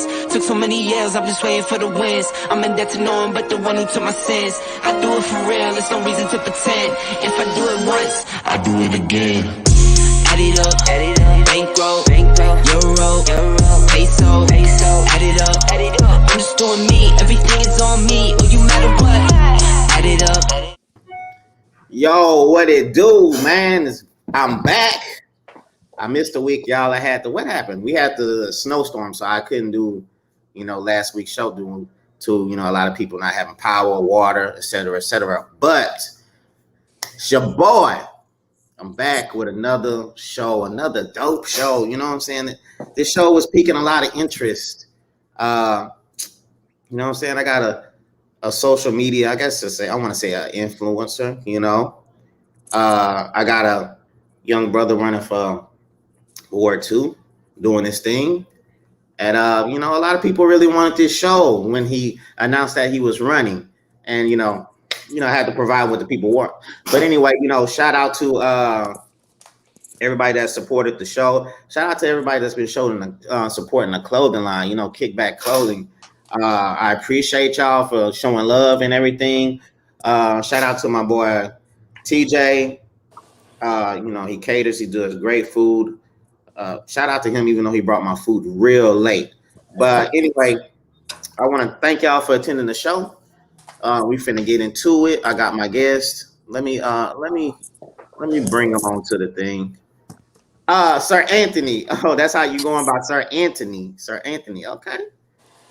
Took so many years, I'm just waiting for the wins. I'm in debt to no one but the one who took my sins. I do it for real, there's no reason to pretend. If I do it once, I do it again. Add it up, bankroll, euro, peso, add it up, I'm just doing me, everything is on me, oh you matter what, add it up. Yo, what it do, man? I'm back. I missed a week, y'all. What happened? We had the snowstorm, so I couldn't do, last week's show due to, a lot of people not having power, water, et cetera, et cetera. But it's your boy. I'm back with another show, another dope show. You know what I'm saying? This show was piquing a lot of interest. You know what I'm saying? I got a social media, I guess I want to say an influencer, I got a young brother running for Ward 2 doing this thing. And, a lot of people really wanted this show when he announced that he was running. And, I had to provide what the people want. But anyway, shout out to everybody that supported the show. Shout out to everybody that's been supporting the clothing line, Kickback Clothing. I appreciate y'all for showing love and everything. Shout out to my boy TJ. He caters, he does great food. Shout out to him, even though he brought my food real late. But anyway, I want to thank y'all for attending the show. We finna get into it. I got my guest. Let me bring him on to the thing. Sir Anthony. Oh, that's how you going by Sir Anthony. Sir Anthony. Okay.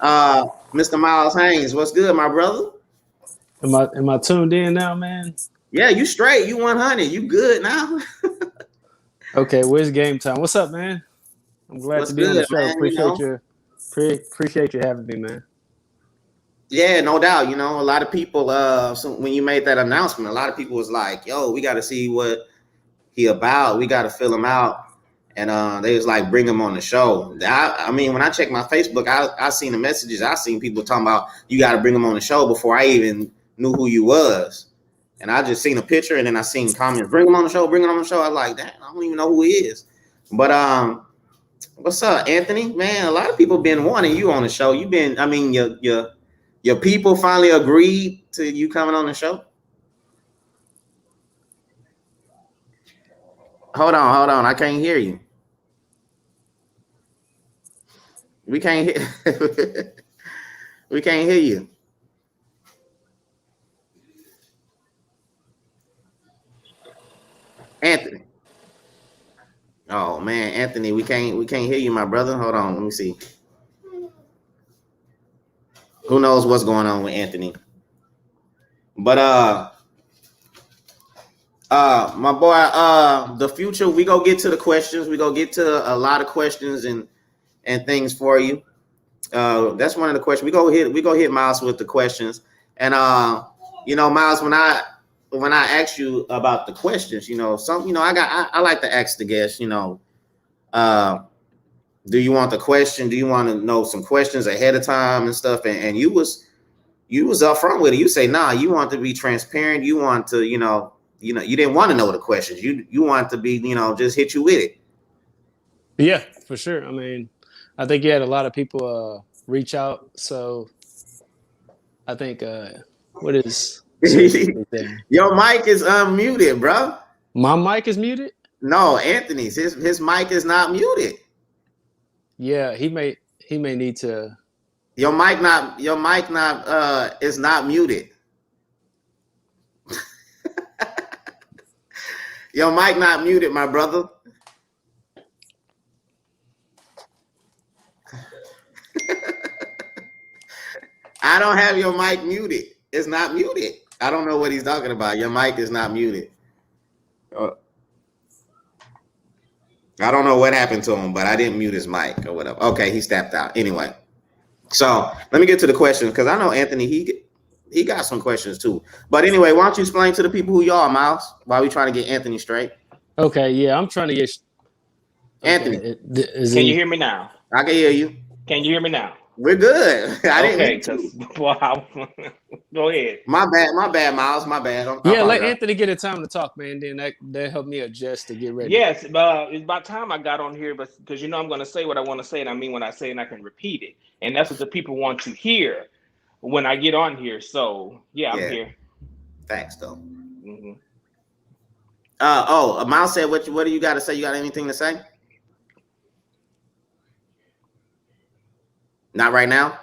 Mr. Miles Haynes, what's good, my brother? Am I tuned in now, man? Yeah, you straight. You 100. You good now? Okay, where's game time? What's up, man? I'm glad to be on the show. Man, appreciate you having me, man. Yeah, no doubt. A lot of people, so when you made that announcement, a lot of people was like, yo, we got to see what he about. We got to fill him out. And they was like, bring him on the show. I mean, when I checked my Facebook, I seen the messages. I seen people talking about, you got to bring him on the show before I even knew who you was. And I just seen a picture and then I seen comments, bring him on the show, bring him on the show. I was like, damn, I don't even know who he is. But what's up, Anthony? Man, a lot of people been wanting you on the show. Your people finally agreed to you coming on the show? Hold on. I can't hear you. We can't hear. We can't hear you. Anthony. Oh man, Anthony, we can't hear you, my brother. Hold on, let me see. Who knows what's going on with Anthony? But my boy, the future, we go get to the questions. We go get to a lot of questions and things for you. That's one of the questions. We go hit Miles with the questions. And Miles, when I ask you about the questions, I like to ask the guests, do you want the question? Do you want to know some questions ahead of time and stuff? And you was upfront with it. You say, nah, you want to be transparent. You want to, you didn't want to know the questions. You want to be, just hit you with it. Yeah, for sure. I mean, I think you had a lot of people reach out. So I think what is your mic is unmuted, bro. My mic is muted? No, Anthony's. His mic is not muted. Yeah, he may need to. Your mic is not muted. Your mic not muted, my brother. I don't have your mic muted. It's not muted. I don't know what he's talking about. Your mic is not muted. I don't know what happened to him, but I didn't mute his mic or whatever. Okay, he stepped out. Anyway, so let me get to the questions because I know Anthony, he got some questions too. But anyway, why don't you explain to the people who you are, Miles, while we trying to get Anthony straight? Okay, yeah, I'm trying to get Anthony. Can you hear me now? I can hear you. Can you hear me now? We're good. I didn't Okay, mean because to. well, go ahead. My bad, Miles. My bad. I Yeah, let apologize. Anthony get a time to talk, man. Then that helped me adjust to get ready. Yes, it's about time I got on here, but because I'm going to say what I want to say, and I mean what I say, and I can repeat it, and that's what the people want to hear when I get on here. So yeah, I'm Yeah, here. facts though. Hmm. Miles said, what do you got to say? You got anything to say? Not right now.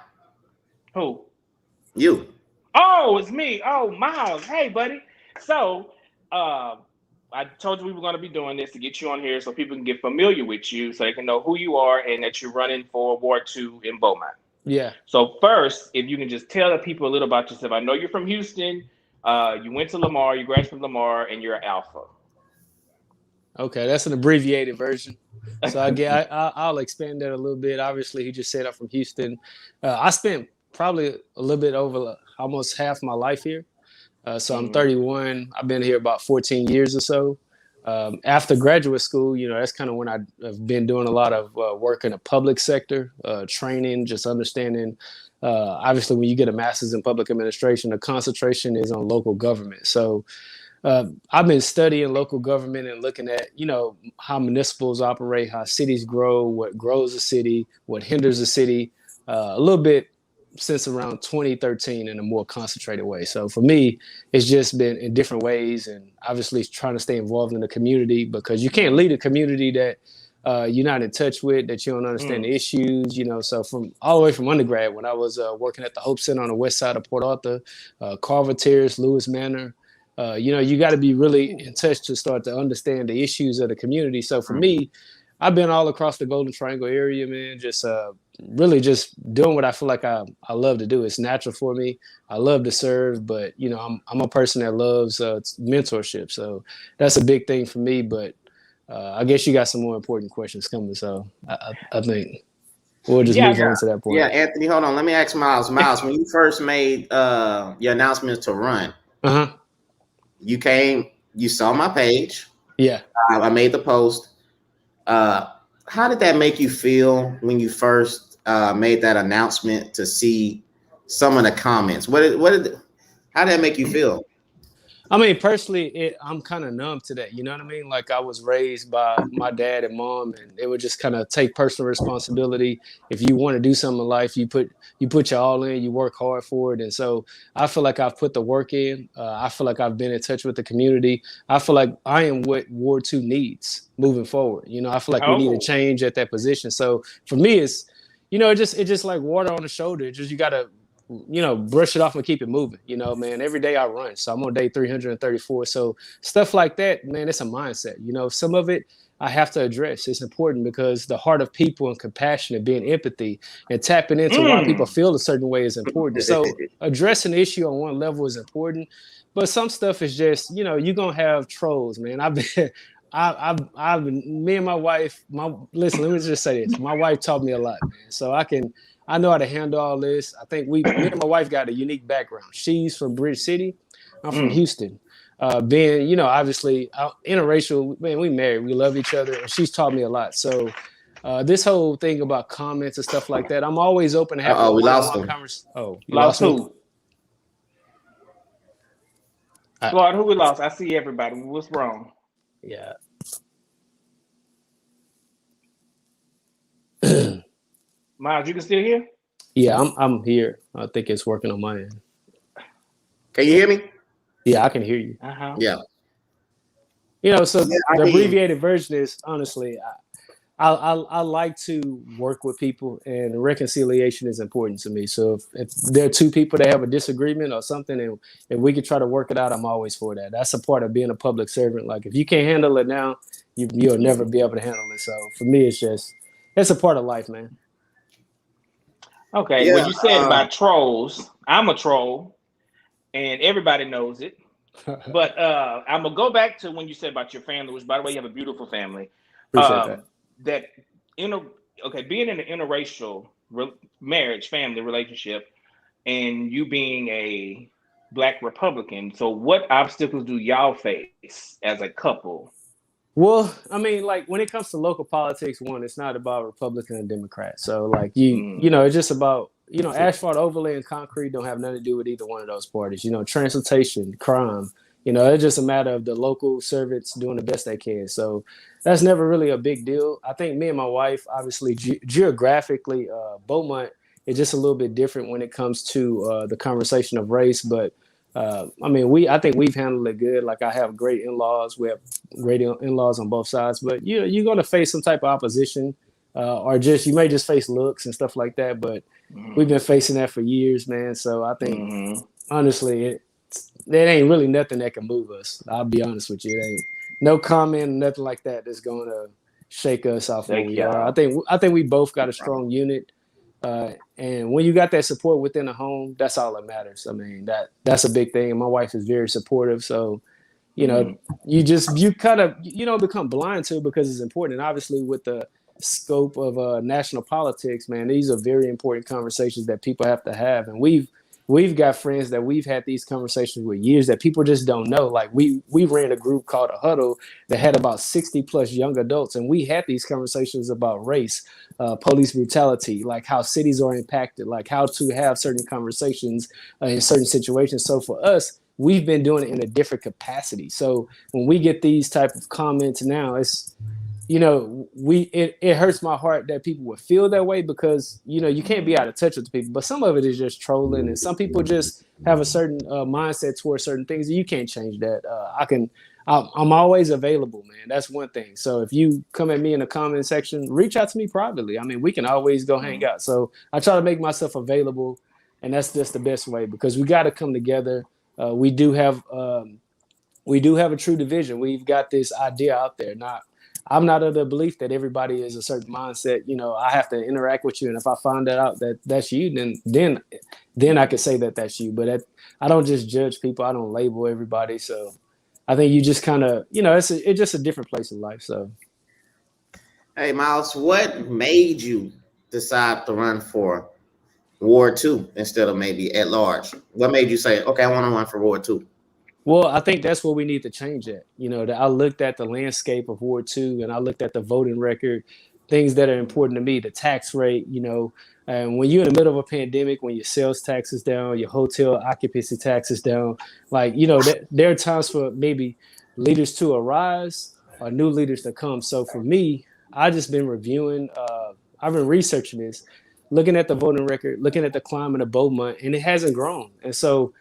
Who? You. Oh, it's me. Oh, Miles. Hey, buddy. So, uh, I told you we were going to be doing this to get you on here so people can get familiar with you, so they can know who you are and that you're running for Ward 2 in Beaumont. Yeah. So first, if you can just tell the people a little about yourself. I know you're from Houston. You went to Lamar. You graduated from Lamar, and you're an Alpha. Okay, that's an abbreviated version. So I'll expand that a little bit. Obviously, he just said I'm from Houston. I spent probably a little bit over almost half my life here. So I'm Mm, 31. I've been here about 14 years or so. After graduate school, that's kind of when I've been doing a lot of work in the public sector, training, just understanding. Obviously, when you get a master's in public administration, the concentration is on local government. So I've been studying local government and looking at, how municipals operate, how cities grow, what grows a city, what hinders a city, a little bit since around 2013 in a more concentrated way. So for me, it's just been in different ways, and obviously trying to stay involved in the community, because you can't lead a community that you're not in touch with, that you don't understand mm. the issues. So from all the way from undergrad, when I was working at the Hope Center on the west side of Port Arthur, Carver Terrace, Lewis Manor, you got to be really in touch to start to understand the issues of the community. So for me, I've been all across the Golden Triangle area, man, just really just doing what I feel like I love to do. It's natural for me. I love to serve, but I'm a person that loves mentorship. So that's a big thing for me. But I guess you got some more important questions coming. So I think we'll just Yeah, move on to that Yeah, point. Anthony, hold on. Let me ask Miles. Miles, when you first made your announcement to run, Uh-huh. you saw my page. Yeah. I made the post. How did that make you feel when you first made that announcement to see some of the comments? How did that make you feel? I mean, personally, I'm kind of numb to that. You know what I mean? Like, I was raised by my dad and mom, and they would just kind of take personal responsibility. If you want to do something in life, you put your all in, you work hard for it. And so I feel like I've put the work in. I feel like I've been in touch with the community. I feel like I am what Ward 2 needs moving forward. I feel like we need a Oh, change at that position. So for me, it's just like water on the shoulder. It's just you gotta brush it off and keep it moving. Man, every day I run. So I'm on day 334. So stuff like that, man, it's a mindset. Some of it I have to address. It's important because the heart of people and compassion and being empathy and tapping into why people mm. feel a certain way is important. So addressing the issue on one level is important. But some stuff is just, you're going to have trolls, man. I've been. Me and my wife, listen, let me just say this. My wife taught me a lot, man. So I know how to handle all this. I think me and my wife got a unique background. She's from Bridge City. I'm from Mm. Houston. Being, obviously interracial, man, we married, we love each other, and she's taught me a lot. So this whole thing about comments and stuff like that, I'm always open to having a We lost one-on-one him. conversation. Oh, you Lost lost me? who? Squad, who we lost? I see everybody. What's wrong? Yeah. Miles, you can still hear? Yeah, I'm here. I think it's working on my end. Can you hear me? Yeah, I can hear you. Uh-huh. Yeah. So Yeah, I the hear you. abbreviated version is, honestly, I like to work with people, and reconciliation is important to me. So if there are two people that have a disagreement or something, and if we could try to work it out, I'm always for that. That's a part of being a public servant. Like, if you can't handle it now, you'll never be able to handle it. So for me, it's a part of life, man. Okay, well, Yeah. you said about trolls. I'm a troll, and everybody knows it. But I'm gonna go back to when you said about your family, which, by the way, you have a beautiful family. Appreciate that. That inter okay, being in an interracial marriage, family relationship, and you being a Black Republican. So, what obstacles do y'all face as a couple? Well, I mean, like when it comes to local politics, one, it's not about Republican and Democrat. So like you know, it's just about, you know, asphalt overlay and concrete don't have nothing to do with either one of those parties. You know, transportation, crime, you know, it's just a matter of the local servants doing the best they can. So that's never really a big deal. I think me and my wife, obviously geographically, Beaumont is just a little bit different when it comes to the conversation of race, but I mean, I think we've handled it good. Like I have great in-laws. We have great in-laws on both sides, but you're going to face some type of opposition, or just you may just face looks and stuff like that. But we've been facing that for years, man. So I think honestly, it ain't really nothing that can move us. I'll be honest with you. It ain't no comment, nothing like that that's going to shake us off where we are. I think we both got a strong unit. And when you got that support within the home, that's all that matters. I mean, that's a big thing. And my wife is very supportive. So, you know, you kind of, you know, become blind to it because it's important. And obviously with the scope of national politics, man, these are very important conversations that people have to have. And we've got friends that we've had these conversations with years that people just don't know. Like we ran a group called A Huddle that had about 60 plus young adults. And we had these conversations about race, police brutality, like how cities are impacted, like how to have certain conversations in certain situations. So for us, we've been doing it in a different capacity. So when we get these type of comments now, it's, you know, it hurts my heart that people would feel that way because, you know, you can't be out of touch with the people, but some of it is just trolling. And some people just have a certain mindset towards certain things. And you can't change that. I'm always available, man. That's one thing. So if you come at me in the comment section, reach out to me privately. I mean, we can always go hang out. So I try to make myself available, and that's just the best way because we got to come together. We do have a true division. We've got this idea out there. I'm not of the belief that everybody is a certain mindset. You know, I have to interact with you, and if I find that out that that's you, then I could say that that's you. But I don't just judge people. I don't label everybody. So I think you just kind of, you know, it's just a different place in life. So, hey, Miles, what made you decide to run for Ward 2 instead of maybe at large? What made you say, okay, I want to run for Ward 2? Well, I think that's what we need to change at. You know, I looked at the landscape of Ward 2 and I looked at the voting record, things that are important to me, the tax rate, you know, and when you're in the middle of a pandemic, when your sales tax is down, your hotel occupancy tax is down, like, you know, there are times for maybe leaders to arise or new leaders to come. So for me, I just been reviewing, I've been researching this, looking at the voting record, looking at the climate of Beaumont, and it hasn't grown. And so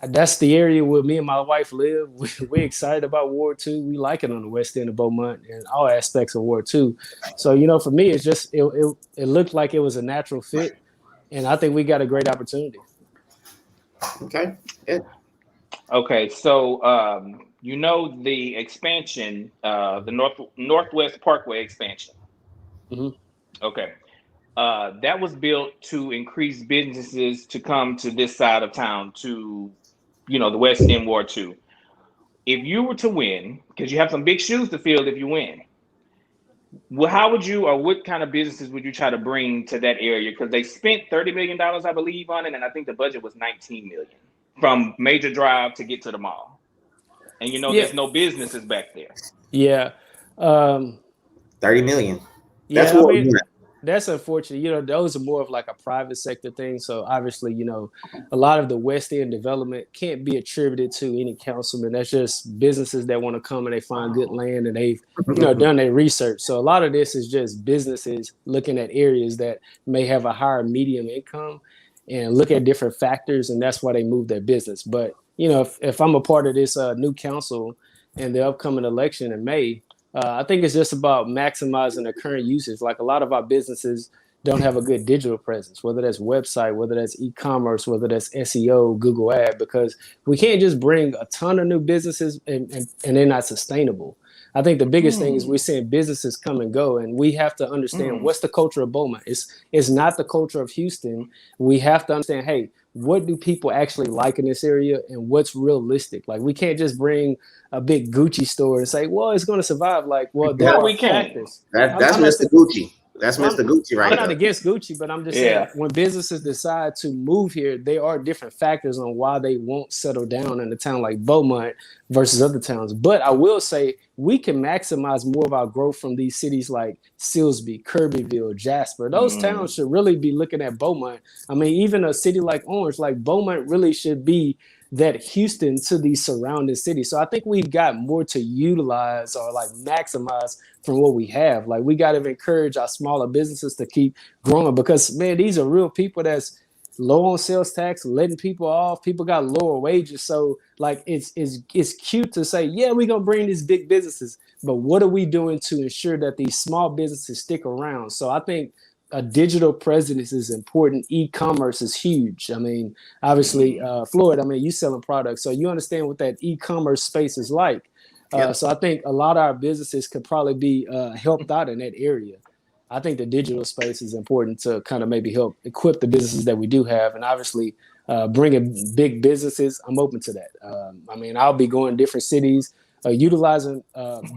that's the area where me and my wife live. We're excited about Ward 2. We like it on the west end of Beaumont and all aspects of Ward 2. So, you know, for me, it's just it looked like it was a natural fit, and I think we got a great opportunity. Okay. Yeah. Okay, so you know the expansion, the Northwest Parkway expansion. Mm-hmm. Okay. That was built to increase businesses to come to this side of town to, you know, the West End Ward 2. If you were to win, because you have some big shoes to fill if you win, well, how would you, or what kind of businesses would you try to bring to that area? Because they spent $30 million, I believe, on it, and I think the budget was $19 million from Major Drive to get to the mall. And you know, there's no businesses back there. Yeah. 30 million. That's what I mean, that's unfortunate. You know, those are more of like a private sector thing. So obviously, you know, a lot of the West End development can't be attributed to any councilman. That's just businesses that want to come and they find good land and they've, you know, done their research. So a lot of this is just businesses looking at areas that may have a higher medium income and look at different factors. And that's why they move their business. But, you know, if I'm a part of this new council and the upcoming election in May, I think it's just about maximizing the current usage. Like a lot of our businesses don't have a good digital presence, whether that's website, whether that's e-commerce, whether that's SEO, Google Ad, because we can't just bring a ton of new businesses and they're not sustainable. I think the biggest thing is we're seeing businesses come and go, and we have to understand what's the culture of Beaumont. It's not the culture of Houston. We have to understand, hey, what do people actually like in this area and what's realistic? Like, we can't just bring a big Gucci store and say, well, it's going to survive. Like, well, there are factors. That's Mr. Gucci. That's Mr. Gucci right I'm not there. against Gucci, but I'm just saying when businesses decide to move here, there are different factors on why they won't settle down in a town like Beaumont versus other towns. But I will say we can maximize more of our growth from these cities like Silsbee, Kirbyville, Jasper. Those towns should really be looking at Beaumont. I mean, even a city like Orange, like Beaumont really should be that Houston to these surrounding cities. So I think we've got more to utilize or like maximize from what we have. Like we got to encourage our smaller businesses to keep growing because man, these are real people that's low on sales tax, letting people off. People got lower wages. So like it's cute to say, yeah, we're gonna bring these big businesses, but what are we doing to ensure that these small businesses stick around? So I think a digital presence is important. E-commerce is huge. I mean, obviously, Floyd, I mean, you selling products, so you understand what that e-commerce space is like. So I think a lot of our businesses could probably be helped out in that area. I think the digital space is important to kind of maybe help equip the businesses that we do have. And obviously, bringing big businesses, I'm open to that. I mean, I'll be going to different cities, utilizing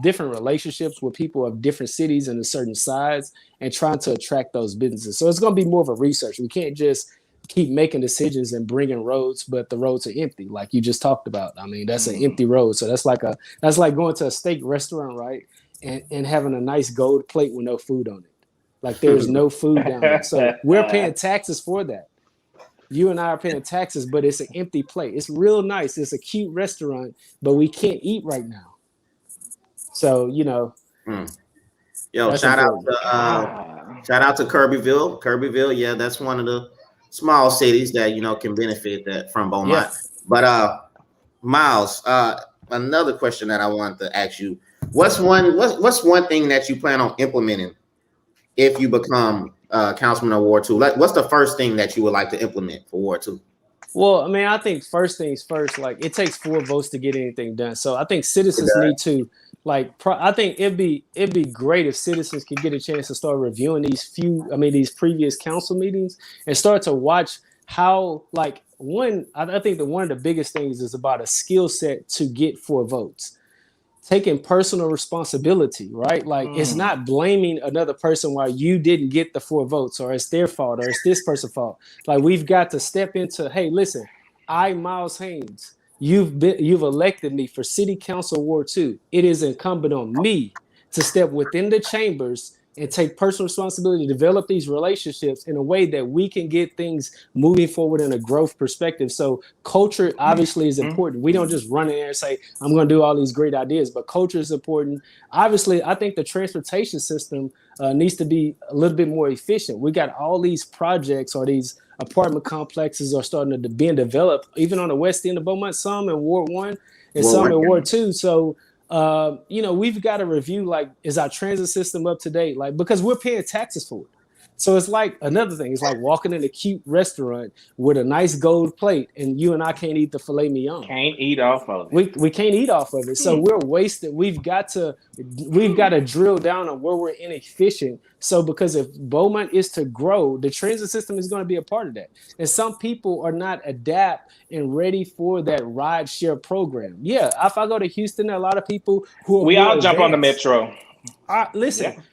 different relationships with people of different cities and a certain size and trying to attract those businesses. So it's going to be more of a research. We can't just keep making decisions and bringing roads, but the roads are empty, like you just talked about. I mean, that's an empty road. So that's like going to a steak restaurant, right? And having a nice gold plate with no food on it. Like there's no food down there. So we're paying taxes for that. You and I are paying taxes, but it's an empty plate. It's real nice. It's a cute restaurant, but we can't eat right now. So, you know. Yo, shout out to Kirbyville. Kirbyville, yeah, that's one of the small cities that, you know, can benefit that from Beaumont. Yeah. But Miles, another question that I wanted to ask you. What's one thing that you plan on implementing if you become councilman of Ward 2? Like, what's the first thing that you would like to implement for Ward 2? Well, I mean, I think first things first, like it takes 4 votes to get anything done. So I think citizens need to I think it'd be great if citizens could get a chance to start reviewing these previous council meetings and start to watch how I think that one of the biggest things is about a skill set to get 4 votes. Taking personal responsibility, right? Like it's not blaming another person why you didn't get the 4 votes or it's their fault or it's this person's fault. Like we've got to step into, hey, listen, Miles Haynes, you've elected me for City Council Ward 2. It is incumbent on me to step within the chambers and take personal responsibility to develop these relationships in a way that we can get things moving forward in a growth perspective. So culture obviously is important. We don't just run in there and say, I'm going to do all these great ideas, but culture is important. Obviously, I think the transportation system needs to be a little bit more efficient. We got all these projects or these apartment complexes are starting to be developed, even on the west end of Beaumont, some in Ward 1 and some in Ward 2. So we've got to review, like, is our transit system up to date? Like, because we're paying taxes for it. So it's like another thing. It's like walking in a cute restaurant with a nice gold plate and you and I can't eat the filet mignon. Can't eat off of it. We can't eat off of it. So we're wasted. We've got to drill down on where we're inefficient. So because if Beaumont is to grow, the transit system is going to be a part of that. And some people are not adapt and ready for that ride share program. Yeah, if I go to Houston, there are a lot of people who we all jump on the metro.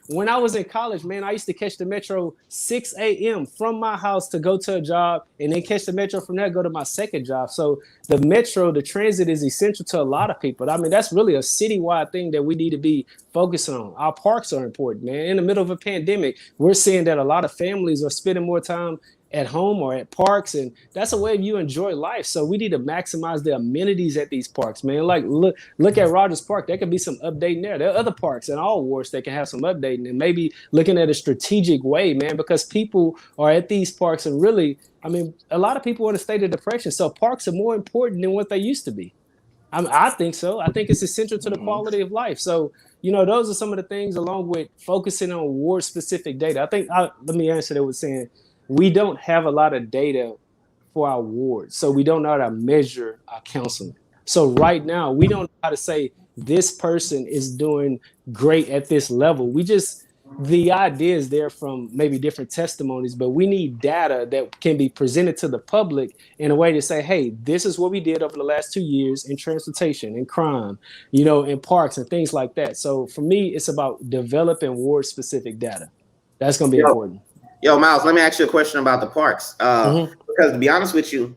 When I was in college, man, I used to catch the metro 6 a.m. from my house to go to a job and then catch the metro from there, go to my second job. So the metro, the transit is essential to a lot of people. I mean, that's really a citywide thing that we need to be focusing on. Our parks are important, man. In the middle of a pandemic, we're seeing that a lot of families are spending more time at home or at parks, and that's a way you enjoy life. So we need to maximize the amenities at these parks, man. Like look at Rogers Park. There could be some updating there. There are other parks in all wards that can have some updating, and maybe looking at a strategic way, man, because people are at these parks and really, I mean, a lot of people are in a state of depression. So parks are more important than what they used to be. I think so. I think it's essential to the quality of life. So, those are some of the things along with focusing on ward specific data. I think let me answer that with saying, we don't have a lot of data for our wards, so we don't know how to measure our councilman. So right now, we don't know how to say this person is doing great at this level. The idea is there from maybe different testimonies, but we need data that can be presented to the public in a way to say, hey, this is what we did over the last 2 years in transportation and crime, in parks and things like that. So for me, it's about developing ward-specific data. That's going to be important. Yo, Miles, let me ask you a question about the parks. Because to be honest with you,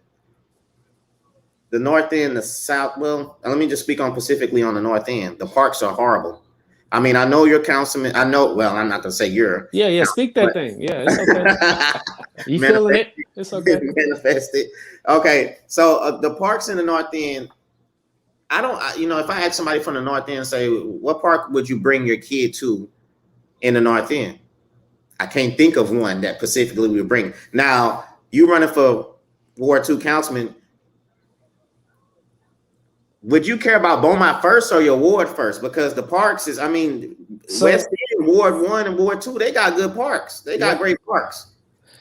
the north end, the south, well, let me just speak on specifically on the north end. The parks are horrible. I mean, I know you're councilman. I know, well, I'm not going to say you're. Yeah, speak that thing. Yeah, it's okay. You feeling it? It's okay. Manifest it. Okay, so the parks in the north end, if I ask somebody from the north end, say, what park would you bring your kid to in the north end? I can't think of one that specifically we would bring. Now, you running for Ward 2 councilman, would you care about Beaumont first or your ward first? Because the parks is, West End, Ward 1 and Ward 2, they got good parks. They got great parks.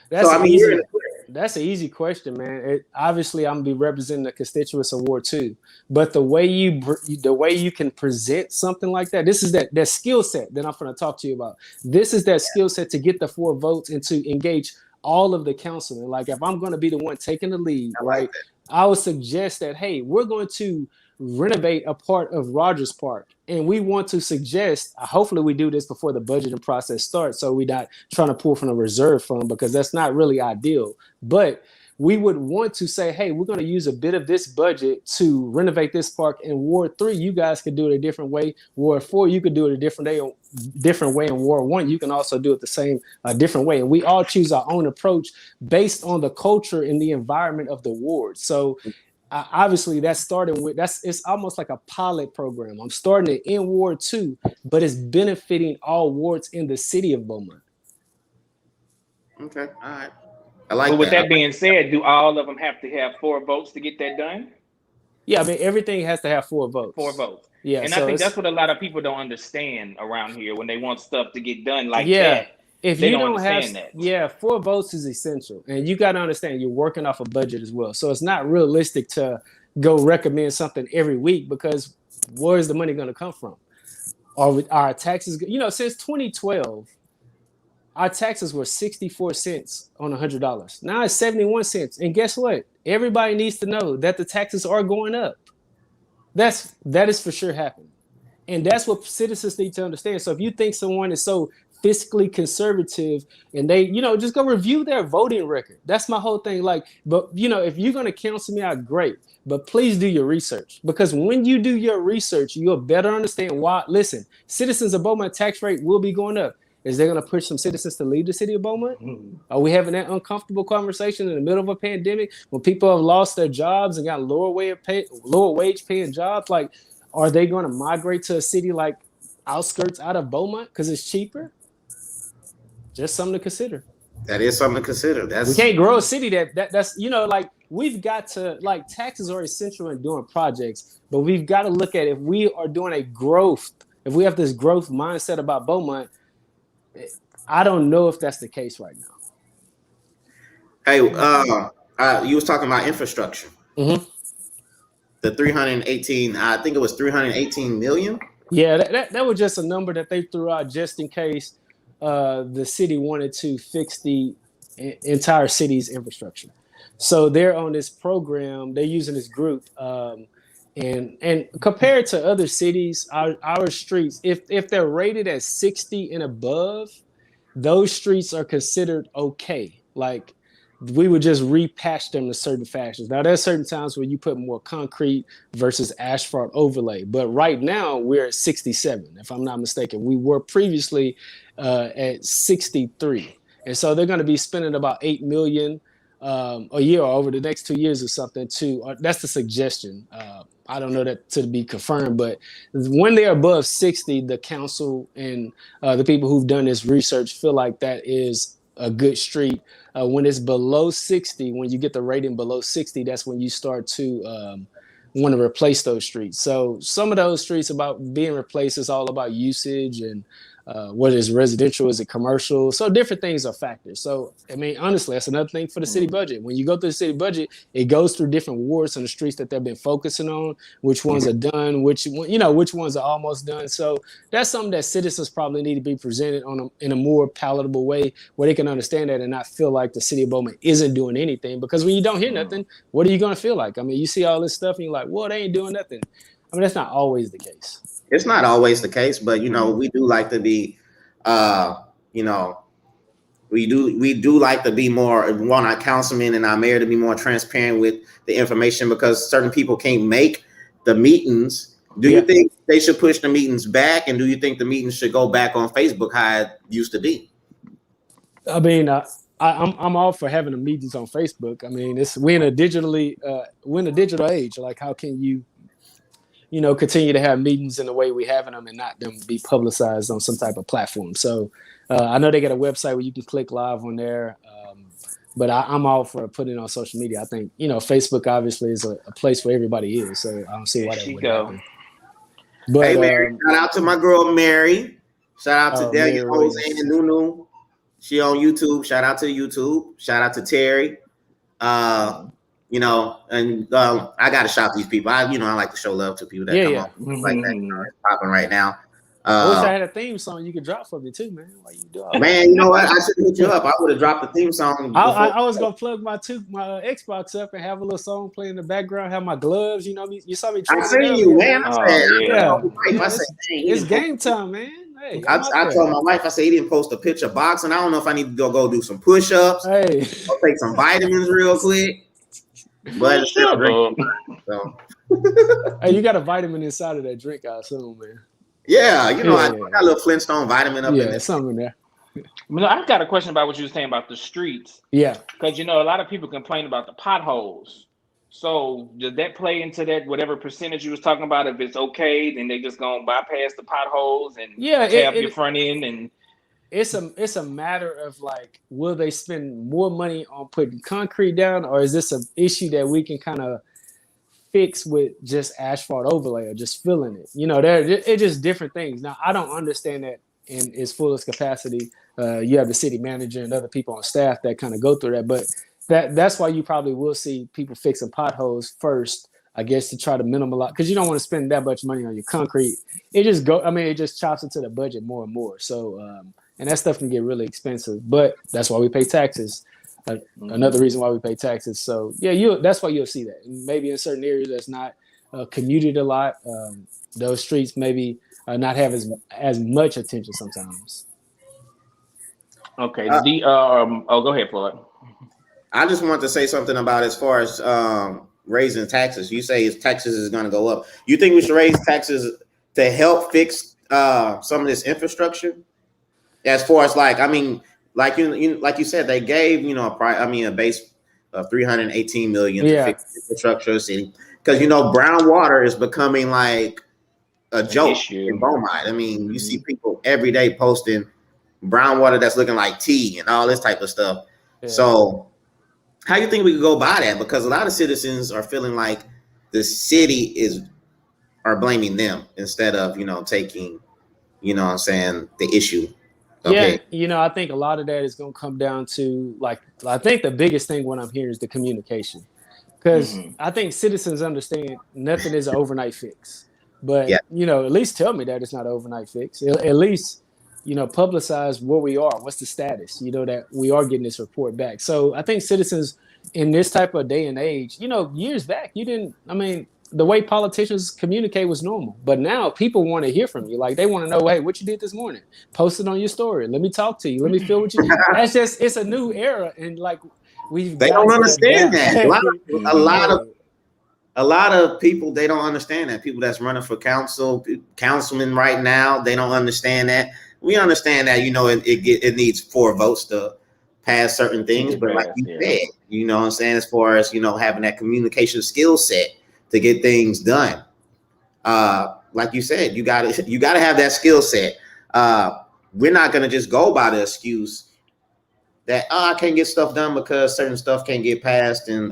That's an easy question, man. Obviously, I'm gonna be representing the constituents of Ward 2, but the way you can present something like that, this is that skill set that I'm going to talk to you about. This is that skill set to get the 4 votes and to engage all of the councilmen. Like if I'm going to be the one taking the lead, right? I would suggest that, hey, we're going to renovate a part of Rogers Park, and we want to suggest, hopefully we do this before the budgeting process starts, so we're not trying to pull from the reserve fund, because that's not really ideal. But we would want to say, hey, we're going to use a bit of this budget to renovate this park. In Ward 3, you guys could do it a different way. Ward 4, you could do it a different way. In Ward 1, you can also do it the same different way. And we all choose our own approach based on the culture and the environment of the ward. So obviously that's it's almost like a pilot program. I'm starting it in Ward 2, but it's benefiting all wards in the city of Beaumont. Okay, all right. I like that. With that being said, do all of them have to have 4 votes to get that done? Yeah, everything has to have 4 votes. 4 votes. Yeah, and I think that's what a lot of people don't understand around here when they want stuff to get done like that. If you don't have that. 4 votes is essential, and you got to understand you're working off a budget as well. So it's not realistic to go recommend something every week, because where is the money going to come from? Our taxes, since 2012, our taxes were 64 cents on $100. Now it's 71 cents, and guess what? Everybody needs to know that the taxes are going up. That is for sure happening, and that's what citizens need to understand. So if you think someone is so fiscally conservative and they, just go review their voting record. That's my whole thing. But if you're going to counsel me out, great, but please do your research, because when you do your research, you'll better understand why. Listen, citizens of Beaumont tax rate will be going up. Is they going to push some citizens to leave the city of Beaumont? Mm-hmm. Are we having that uncomfortable conversation in the middle of a pandemic when people have lost their jobs and got lower wage paying jobs? Like, are they going to migrate to a city like outskirts out of Beaumont because it's cheaper? Just something to consider. That is something to consider. We can't grow a city that's we've got to, taxes are essential in doing projects, but we've got to look at if we are doing if we have this growth mindset about Beaumont. I don't know if that's the case right now. Hey, you was talking about infrastructure. Mm-hmm. The 318, I think it was 318 million. Yeah, that was just a number that they threw out just in case the city wanted to fix the entire city's infrastructure. So they're on this program. They're using this group, and compared to other cities, our streets, if they're rated at 60 and above, those streets are considered okay. Like, we would just repatch them to certain fashions. Now, there's certain times where you put more concrete versus asphalt overlay, but right now we're at 67, if I'm not mistaken. We were previously at 63, and so they're going to be spending about $8 million a year or over the next 2 years or something. That's the suggestion. I don't know that to be confirmed, but when they're above 60, the council and the people who've done this research feel like that is a good street. When it's below 60, when you get the rating below 60, that's when you start to want to replace those streets. So some of those streets about being replaced is all about usage and what is residential, is it commercial? So different things are factors. So, honestly, that's another thing for the city budget. When you go through the city budget, it goes through different wards and the streets that they've been focusing on, which ones are done, which ones are almost done. So that's something that citizens probably need to be presented in a more palatable way where they can understand that and not feel like the city of Beaumont isn't doing anything. Because when you don't hear nothing, what are you going to feel like? You see all this stuff and you're like, well, they ain't doing nothing. That's not always the case. It's not always the case, but we do like to be, We do like to be more, want our councilman and our mayor to be more transparent with the information, because certain people can't make the meetings. Do you think they should push the meetings back, and do you think the meetings should go back on Facebook how it used to be? I mean, I'm all for having the meetings on Facebook. I mean, we're in a digital age. Like, how can you continue to have meetings in the way we're having them and not them be publicized on some type of platform? So I know they got a website where you can click live on there, but I'm all for putting it on social media. I think Facebook obviously is a place where everybody is, so I don't see why that would happen. But hey, Mary, shout out to my girl Mary. Shout out to Delia Jose and Nunu. She on YouTube. Shout out to YouTube. Shout out to Terry. And I gotta shout these people. I like to show love to people that come on like that. It's popping right now. I wish I had a theme song you could drop for me too, man. Why you do all man, you know what? I should hit you up. I would have dropped the theme song. I was gonna plug my Xbox up and have a little song play in the background. Have my gloves. You saw me. I see you, man. It's game time, man. Hey, I told my wife, I said he didn't post a picture boxing. I don't know if I need to go do some push-ups. Hey, I'll take some vitamins real quick. But it's still drink. So. Hey, you got a vitamin inside of that drink, I assume, man. Yeah, I got a little Flintstone vitamin up in there. Something in there. I've got a question about what you were saying about the streets. Yeah. Because, a lot of people complain about the potholes. So does that play into that, whatever percentage you was talking about? If it's okay, then they just going to bypass the potholes and tap your front end? And it's a matter of, like, will they spend more money on putting concrete down, or is this an issue that we can kind of fix with just asphalt overlay or just filling it? It's just different things. Now, I don't understand that in its fullest capacity. You have the city manager and other people on staff that kind of go through that, but that's why you probably will see people fixing potholes first, I guess, to try to minimize, because you don't want to spend that much money on your concrete. It just chops into the budget more and more. So, and that stuff can get really expensive, but that's why we pay taxes. Another reason why we pay taxes. So that's why you'll see that. Maybe in certain areas that's not commuted a lot, those streets maybe not have as much attention sometimes. Okay. Go ahead, Floyd. I just want to say something about as far as raising taxes. You say taxes is going to go up. You think we should raise taxes to help fix some of this infrastructure? As far as like you said, they gave a base of $318 million to fix infrastructure city, because brown water is becoming like a joke in Beaumont. I mean, you see people every day posting brown water that's looking like tea and all this type of stuff. Yeah. So how do you think we could go by that? Because a lot of citizens are feeling like the city are blaming them instead of taking the issue. Okay. Yeah, I think a lot of that is going to come down to, like, I think the biggest thing what I'm hearing is the communication, because I think citizens understand nothing is an overnight fix, but at least tell me that it's not an overnight fix. At least publicize where we are, what's the status, that we are getting this report back. So I think citizens in this type of day and age, years back, the way politicians communicate was normal, but now people want to hear from you. Like, they want to know, hey, what you did this morning? Post it on your story. Let me talk to you. Let me feel what you. It's a new era, and like they don't understand that. A lot of people, they don't understand that. People that's running for councilmen right now, they don't understand that. We understand that it needs 4 votes to pass certain things, but like you said, what I'm saying, as far as having that communication skill set to get things done. Like you said, you gotta have that skill set. We're not gonna just go by the excuse that I can't get stuff done because certain stuff can't get passed, and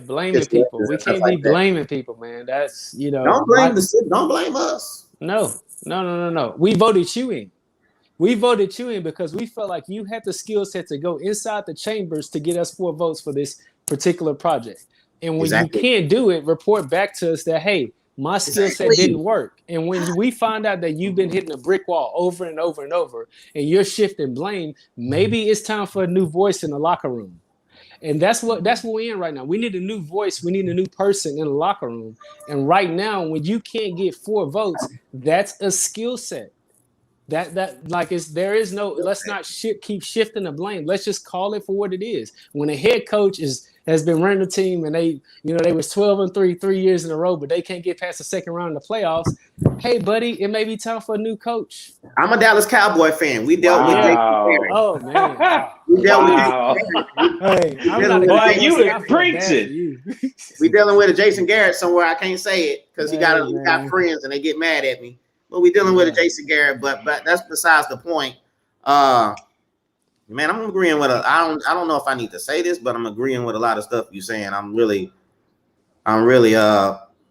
blaming people. We can't be blaming people, man. That's don't blame the city. Don't blame us. No. We voted you in. We voted you in because we felt like you had the skill set to go inside the chambers to get us 4 votes for this particular project. And when you can't do it, report back to us that, hey, my skill set didn't work. And when we find out that you've been hitting a brick wall over and over and over, and you're shifting blame, maybe it's time for a new voice in the locker room. And that's what we're in right now. We need a new voice. We need a new person in the locker room. And right now, when you can't get 4 votes, that's a skill set. That like there is no, let's not keep shifting the blame. Let's just call it for what it is. When a head coach has been running the team and they was 12-3 3 years in a row, but they can't get past the second round of the playoffs. Hey, buddy, it may be time for a new coach. I'm a Dallas Cowboy fan. We dealt with Jason Garrett. Oh man, wow. We dealt with Hey, I'm not Boy, you were preaching. We dealing with a Jason Garrett somewhere. I can't say it because he got friends and they get mad at me. But we dealing with a Jason Garrett. But that's besides the point. Man, I'm agreeing with I don't know if I need to say this, but I'm agreeing with a lot of stuff you're saying. I'm really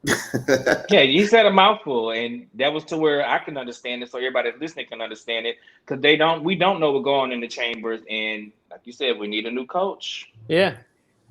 Yeah, you said a mouthful, and that was to where I can understand it, so everybody listening can understand it, because we don't know what's going on in the chambers, and like you said, we need a new coach. Yeah,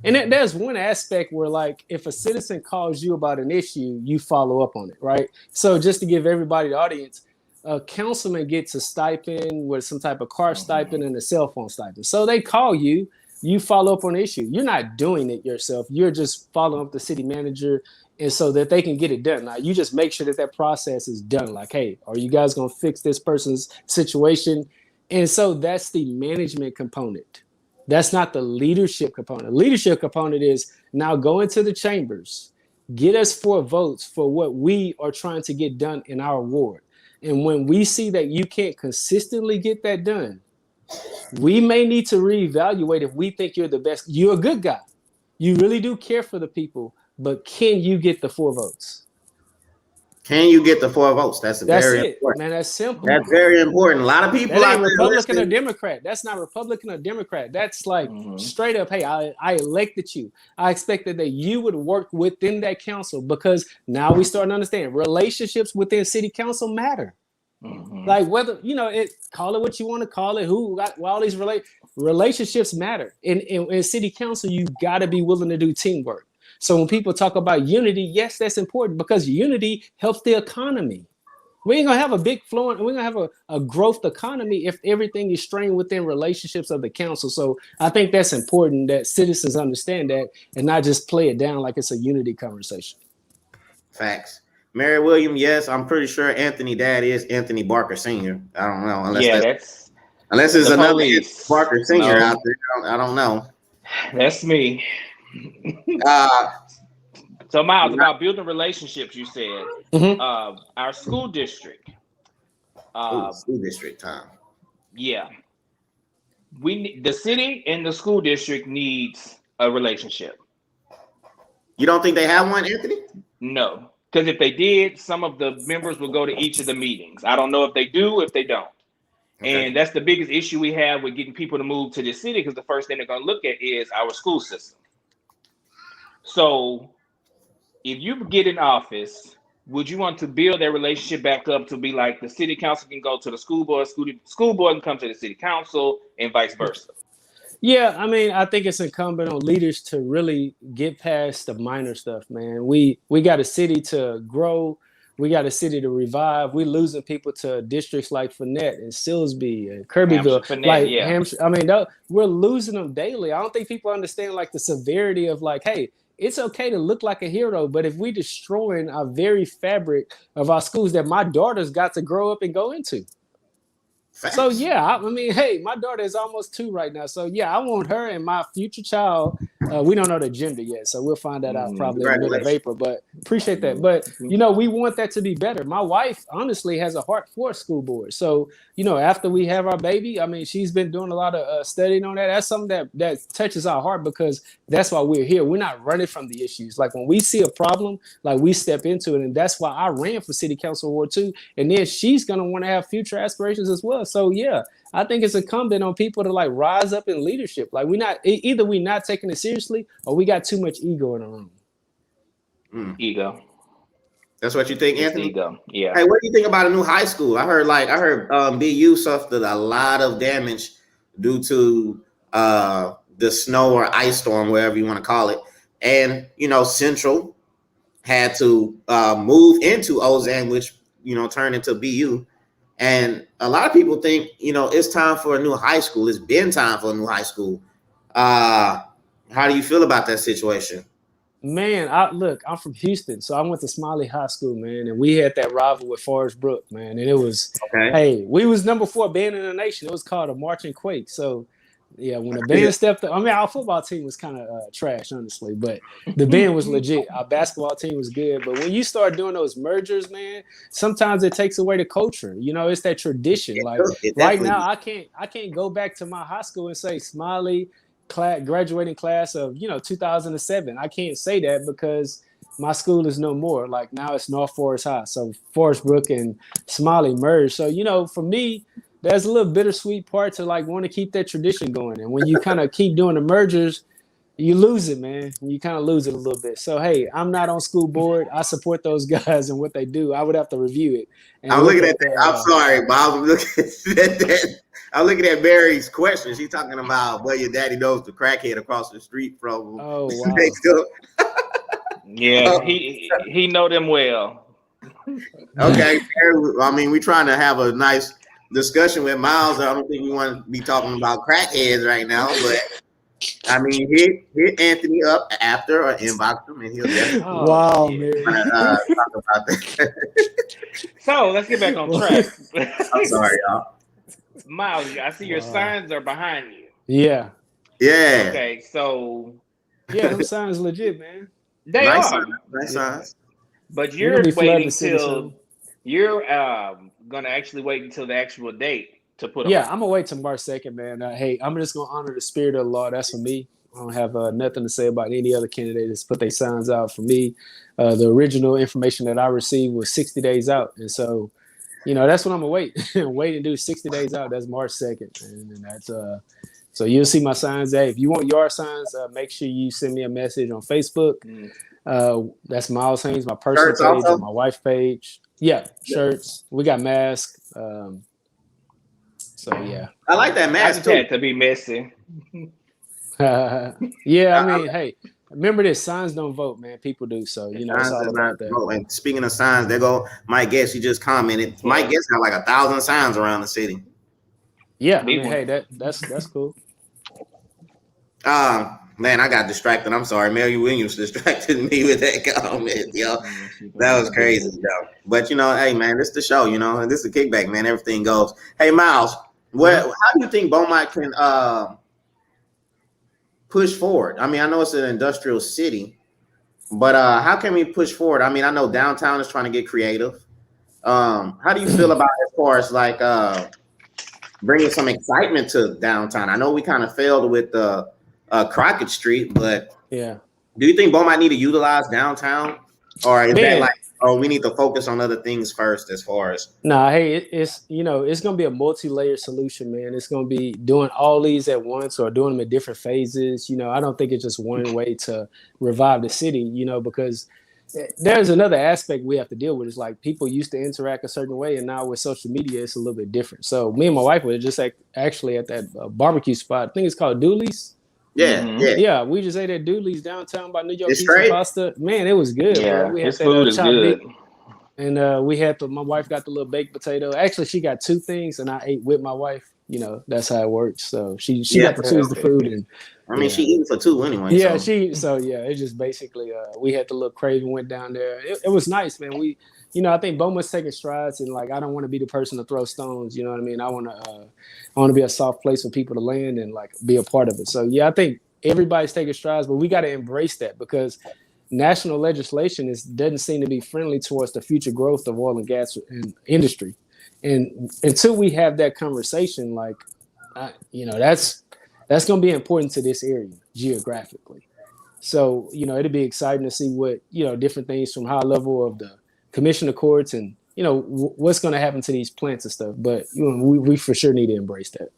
and there's one aspect where, like, if a citizen calls you about an issue, you follow up on it, right? So just to give everybody the audience, a councilman gets a stipend with some type of car stipend and a cell phone stipend. So they call you, you follow up on the issue. You're not doing it yourself. You're just following up the city manager, and so that they can get it done. Now, you just make sure that process is done. Like, hey, are you guys going to fix this person's situation? And so that's the management component. That's not the leadership component. Leadership component is now go into the chambers, get us 4 votes for what we are trying to get done in our ward. And when we see that you can't consistently get that done, we may need to reevaluate if we think you're the best. You're a good guy. You really do care for the people, but can you get the 4 votes? Can you get the 4 votes? That's very important. Man, that's simple. That's very important. A lot of people that ain't Republican or Democrat. That's not Republican or Democrat. That's like straight up, hey, I elected you. I expected that you would work within that council, because now we start to understand relationships within city council matter. Like whether, call it what you want to call it, all these relationships matter. In city council, you got to be willing to do teamwork. So when people talk about unity, yes, that's important, because unity helps the economy. We ain't gonna have a big flowing, we're gonna have a growth economy if everything is strained within relationships of the council. So I think that's important that citizens understand that and not just play it down like it's a unity conversation. Facts. Mary William, yes, I'm pretty sure Anthony Dad is Anthony Barker Sr. I don't know. Unless there's another Barker Sr. out there. I don't know. That's me. So Miles, about building relationships, you said our school district. School district time. Yeah, the city and the school district needs a relationship. You don't think they have one, Anthony? No, because if they did, some of the members will go to each of the meetings. I don't know if they do, if they don't. Okay. And that's the biggest issue we have with getting people to move to the city, because the first thing they're going to look at is our school system. So if you get in office, would you want to build that relationship back up to be like the city council can go to the school board, school board can come to the city council, and vice versa? Yeah, I mean, I think it's incumbent on leaders to really get past the minor stuff, man. We got a city to grow. We got a city to revive. We're losing people to districts like Fournette and Silsbee and Kirbyville. Hampshire. I mean, we're losing them daily. I don't think people understand like the severity of like, hey, it's okay to look like a hero, but if we destroying our very fabric of our schools that my daughter's got to grow up and go into. Facts. So yeah, I mean, hey, my daughter is almost 2 right now. So yeah, I want her and my future child. We don't know the gender yet, so we'll find that out probably in the middle of April. But appreciate that. But we want that to be better. My wife honestly has a heart for school board. So after we have our baby, I mean, she's been doing a lot of studying on that. That's something that touches our heart, because that's why we're here. We're not running from the issues. Like when we see a problem, like we step into it, and that's why I ran for City Council Ward 2. And then she's gonna want to have future aspirations as well. So yeah, I think it's incumbent on people to like rise up in leadership. Like we're not taking it seriously, or we got too much ego in the room. Ego. That's what you think, Anthony? Ego. Yeah. Hey, what do you think about a new high school? I heard BU suffered a lot of damage due to the snow or ice storm, wherever you want to call it. And Central had to move into Ozan, which turned into BU. And a lot of people think, it's time for a new high school. It's been time for a new high school. How do you feel about that situation? Man, I'm from Houston, so I went to Smiley High School, man, and we had that rival with Forest Brook, man, and it was, Okay. hey, we was number 4 band in the nation. It was called a Marching Quake. So, yeah, when the band stepped up, I mean, our football team was kind of trash, honestly, but the band was legit. Our basketball team was good, but when you start doing those mergers, man, sometimes it takes away the culture. You know, it's that tradition. Like It right definitely. now, I can't go back to my high school and say Smiley graduating class of 2007. I can't say that because my school is no more. Like now it's North Forest High, so Forest Brook and Smiley merged. So for me, there's a little bittersweet part to like want to keep that tradition going. And when you kind of keep doing the mergers, you lose it, man. You kind of lose it a little bit. So hey, I'm not on school board. I support those guys and what they do. I would have to review it. And I'm looking at the, that. I'm sorry, Bob. I'm looking at that. I'm looking at Mary's question. She's talking about your daddy knows the crackhead across the street from. Oh wow. Next up. Yeah, he know them well. Okay, I mean, we're trying to have a nice discussion with Miles. I don't think we want to be talking about crackheads right now, but I mean, hit Anthony up after or inbox him, and he'll definitely wow, man. talk about that. So let's get back on track. I'm sorry, y'all. Miles, I see your signs are behind you. Yeah. Yeah. Okay, so yeah, them signs legit, man. They nice are. signs. Nice signs. But you're waiting till soon. you're gonna actually wait until the actual date to put them. Yeah, I'm gonna wait till March 2nd, man. Hey, I'm just gonna honor the spirit of the law. That's for me. I don't have nothing to say about any other candidate that's put their signs out. For me, the original information that I received was 60 days out, and so that's what I'm gonna wait. Wait and do 60 days out. That's March 2nd, and that's so you'll see my signs. Hey, if you want your signs, make sure you send me a message on Facebook. That's Miles Haynes, my personal Shirts page also? or my wife's page. Yeah, shirts. We got masks. So yeah, I like that I mask just too. had to be messy. yeah. I mean, hey, remember this: signs don't vote, man. People do. So it's all about that. And speaking of signs, there go Mike Guess. He just commented. Mike Guess got like 1,000 signs around the city. Yeah, I mean, hey, that's cool. Man, I got distracted. I'm sorry. Mary Williams distracted me with that comment, yo. That was crazy, yo. But hey, man, this is the show, and this is the kickback, man. Everything goes. Hey, Miles, how do you think Beaumont can push forward? I mean, I know it's an industrial city, but how can we push forward? I mean, I know downtown is trying to get creative. How do you feel about as far as like bringing some excitement to downtown? I know we kind of failed with Crockett Street, but yeah, do you think Beaumont need to utilize downtown, or is that like, oh, we need to focus on other things first as far as? Nah, hey, it's it's gonna be a multi-layered solution, man. It's gonna be doing all these at once or doing them in different phases. I don't think it's just one way to revive the city. Because there's another aspect we have to deal with. Is like people used to interact a certain way, and now with social media, it's a little bit different. So me and my wife were just actually at that barbecue spot. I think it's called Dooley's. Yeah. We just ate at Dooley's downtown by New York It's Pizza great. Pasta. Man, it was good. Yeah, bro. We his had food is good. And we had my wife got the little baked potato. Actually, she got 2 things, and I ate with my wife. That's how it works. So she got to choose the food, and I mean, she eating for 2 anyway. Yeah, so. It just basically we had the little craving, went down there. It was nice, man. I think Beaumont's taking strides, and like I don't want to be the person to throw stones. You know what I mean? I want to be a soft place for people to land and like be a part of it. So yeah, I think everybody's taking strides, but we got to embrace that because national legislation doesn't seem to be friendly towards the future growth of oil and gas industry. And until we have that conversation, like, that's going to be important to this area geographically. So, it'll be exciting to see what, different things from high level of the commissioner courts and, what's going to happen to these plants and stuff. But, we for sure need to embrace that.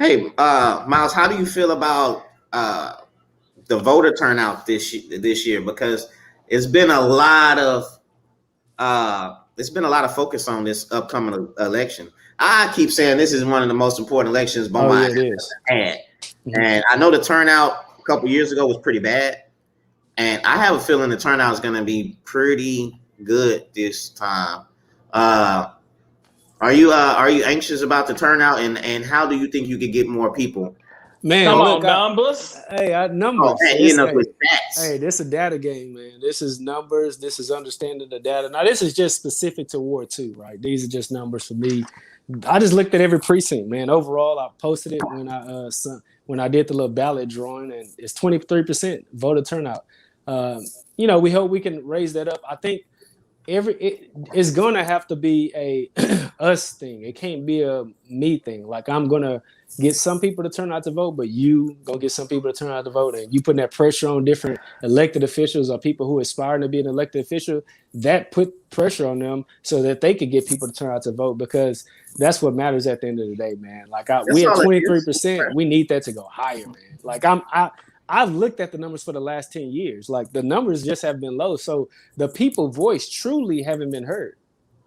Hey, Miles, how do you feel about the voter turnout this year? Because it's been a lot of focus on this upcoming election. I keep saying this is one of the most important elections Beaumont has had. And I know the turnout a couple years ago was pretty bad. And I have a feeling the turnout is going to be pretty good this time. Are you anxious about the turnout, and how do you think you could get more people Man, Come look, on, numbers. Oh, numbers. hey, with stats. Hey, this is a data game, man. This is numbers. This is understanding the data. Now, this is just specific to Ward 2, right? These are just numbers for me. I just looked at every precinct, man. Overall, I posted it when I did the little ballot drawing, and it's 23% voter turnout. We hope we can raise that up. I think it's gonna have to be a us thing. It can't be a me thing. Like I'm gonna get some people to turn out to vote, but you go get some people to turn out to vote, and you putting that pressure on different elected officials or people who aspire to be an elected official. That put pressure on them so that they could get people to turn out to vote, because that's what matters at the end of the day, man. Like we at 23%, we need that to go higher, man. Like I've looked at the numbers for the last 10 years. Like the numbers just have been low. So the people voice truly haven't been heard.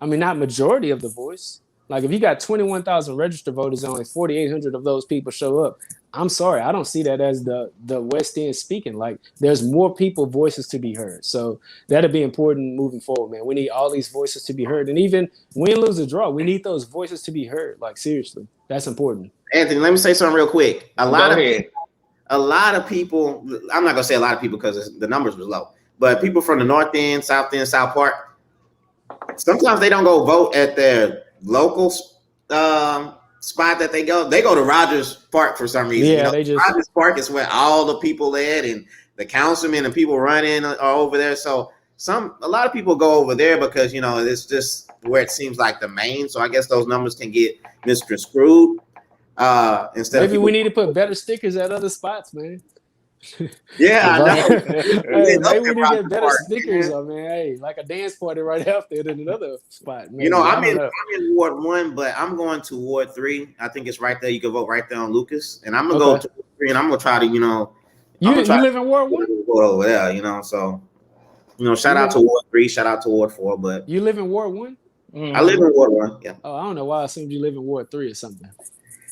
I mean, not majority of the voice. Like if you got 21,000 registered voters and only 4,800 of those people show up, I'm sorry, I don't see that as the West End speaking. Like there's more people voices to be heard. So that'll be important moving forward, man. We need all these voices to be heard. And even win, lose, or draw, we need those voices to be heard. Like seriously, that's important. Anthony, let me say something real quick. Go ahead. A lot of people, I'm not going to say a lot of people because the numbers was low, but people from the North End, South End, South Park, sometimes they don't go vote at their local spot that they go. They go to Rogers Park for some reason. Yeah, Rogers Park is where all the people at and the councilmen and people running are over there. So a lot of people go over there because, it's just where it seems like the main. So I guess those numbers can get misconstrued. Maybe we need to put better stickers at other spots, man. Yeah, I know. Hey, maybe we need to get better stickers, man. Hey, like a dance party right after it in another spot. Maybe. I'm in Ward 1, but I'm going to Ward 3. I think it's right there. You can vote right there on Lucas, and I'm gonna go to Ward 3, and I'm gonna try to, you live in Ward 1? Go over there, So, shout out to Ward 3, shout out to Ward 4, but you live in Ward 1? I live in Ward 1. Yeah. Oh, I don't know why I assumed you live in Ward 3 or something.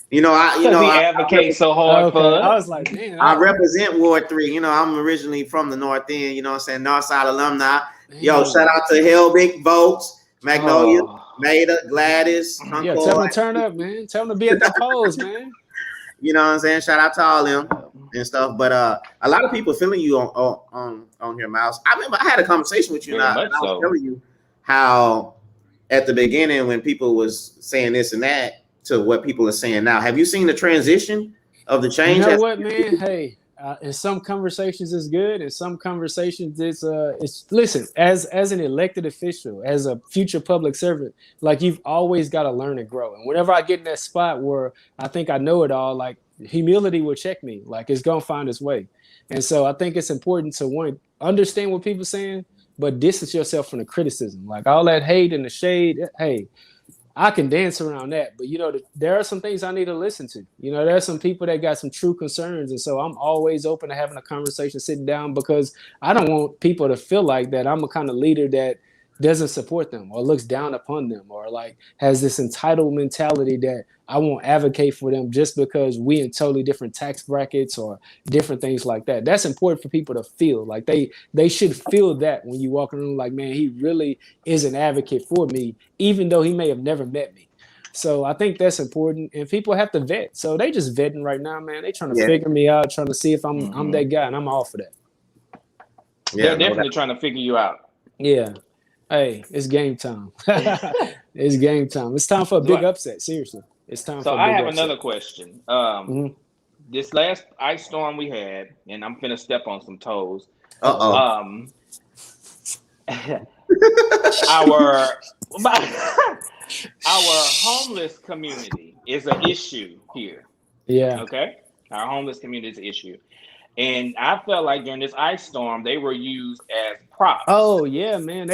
He advocates so hard for us. I was like, man. I represent Ward 3. I'm originally from the North End, Northside alumni. Man. Yo, shout out to Helbig, Votes, Magnolia, Maida, Gladys. Yeah, tell them to turn up, man. Tell them to be at the polls, man. You know what I'm saying? Shout out to all them and stuff. But a lot of people feeling you on here, Miles. I remember I had a conversation with you and I was telling you how at the beginning when people was saying this and that, to what people are saying now. Have you seen the transition of the change? You know what, man? Hey, in some conversations it's good. In some conversations it's listen, as an elected official, as a future public servant, like you've always got to learn and grow. And whenever I get in that spot where I think I know it all, like humility will check me. Like it's gonna find its way. And so I think it's important to understand what people are saying, but distance yourself from the criticism. Like all that hate and the shade, hey, I can dance around that, but there are some things I need to listen to. There are some people that got some true concerns, and so I'm always open to having a conversation, sitting down, because I don't want people to feel like that I'm a kind of leader that doesn't support them or looks down upon them or like has this entitled mentality that I won't advocate for them just because we in totally different tax brackets or different things like that. That's important for people to feel like they should feel that when you walk around like, man, he really is an advocate for me, even though he may have never met me. So I think that's important, and people have to vet. So they just vetting right now, man. They trying to figure me out, trying to see if I'm that guy, and I'm all for that. Yeah, they're definitely trying to figure you out. Yeah. Hey, it's game time. It's game time. It's time for a big upset. Seriously, it's time. So I have another question. This last ice storm we had, and I'm finna step on some toes. Our homeless community is an issue here. Yeah. Okay. Our homeless community is an issue. And I felt like during this ice storm, they were used as props. Oh, yeah, man.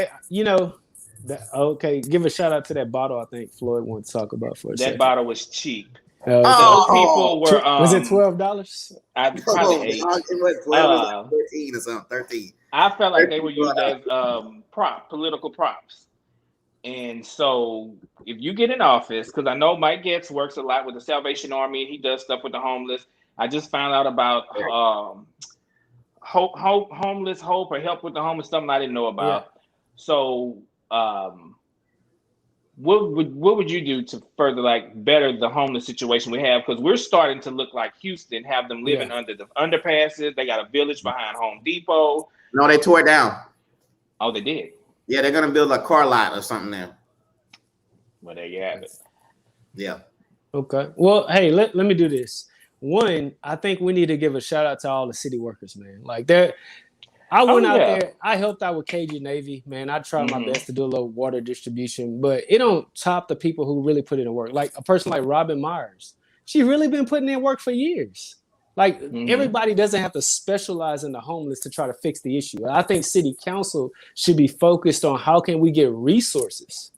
Okay, give a shout out to that bottle I think Floyd wanted to talk about for a second. That bottle was cheap. Those people were... was it $12? I probably it was 12, 13 or something, 13. I felt like they were used as political props. And so if you get in office, because I know Mike Getz works a lot with the Salvation Army, he does stuff with the homeless. I just found out about homeless hope or help with the homeless, something I didn't know about. Yeah. So what would you do to further like better the homeless situation we have? Because we're starting to look like Houston, have them living under the underpasses. They got a village behind Home Depot. No, they tore it down. Oh, they did. Yeah, they're gonna build a car lot or something there. Well, there you have it. Yeah. Okay. Well, hey, let me do this. One, I think we need to give a shout out to all the city workers, man. Like I went out there. I helped out with KG Navy, man. I tried my best to do a little water distribution, but it don't top the people who really put in the work. Like a person like Robin Myers, she really been putting in work for years. Like everybody doesn't have to specialize in the homeless to try to fix the issue. I think city council should be focused on how can we get resources,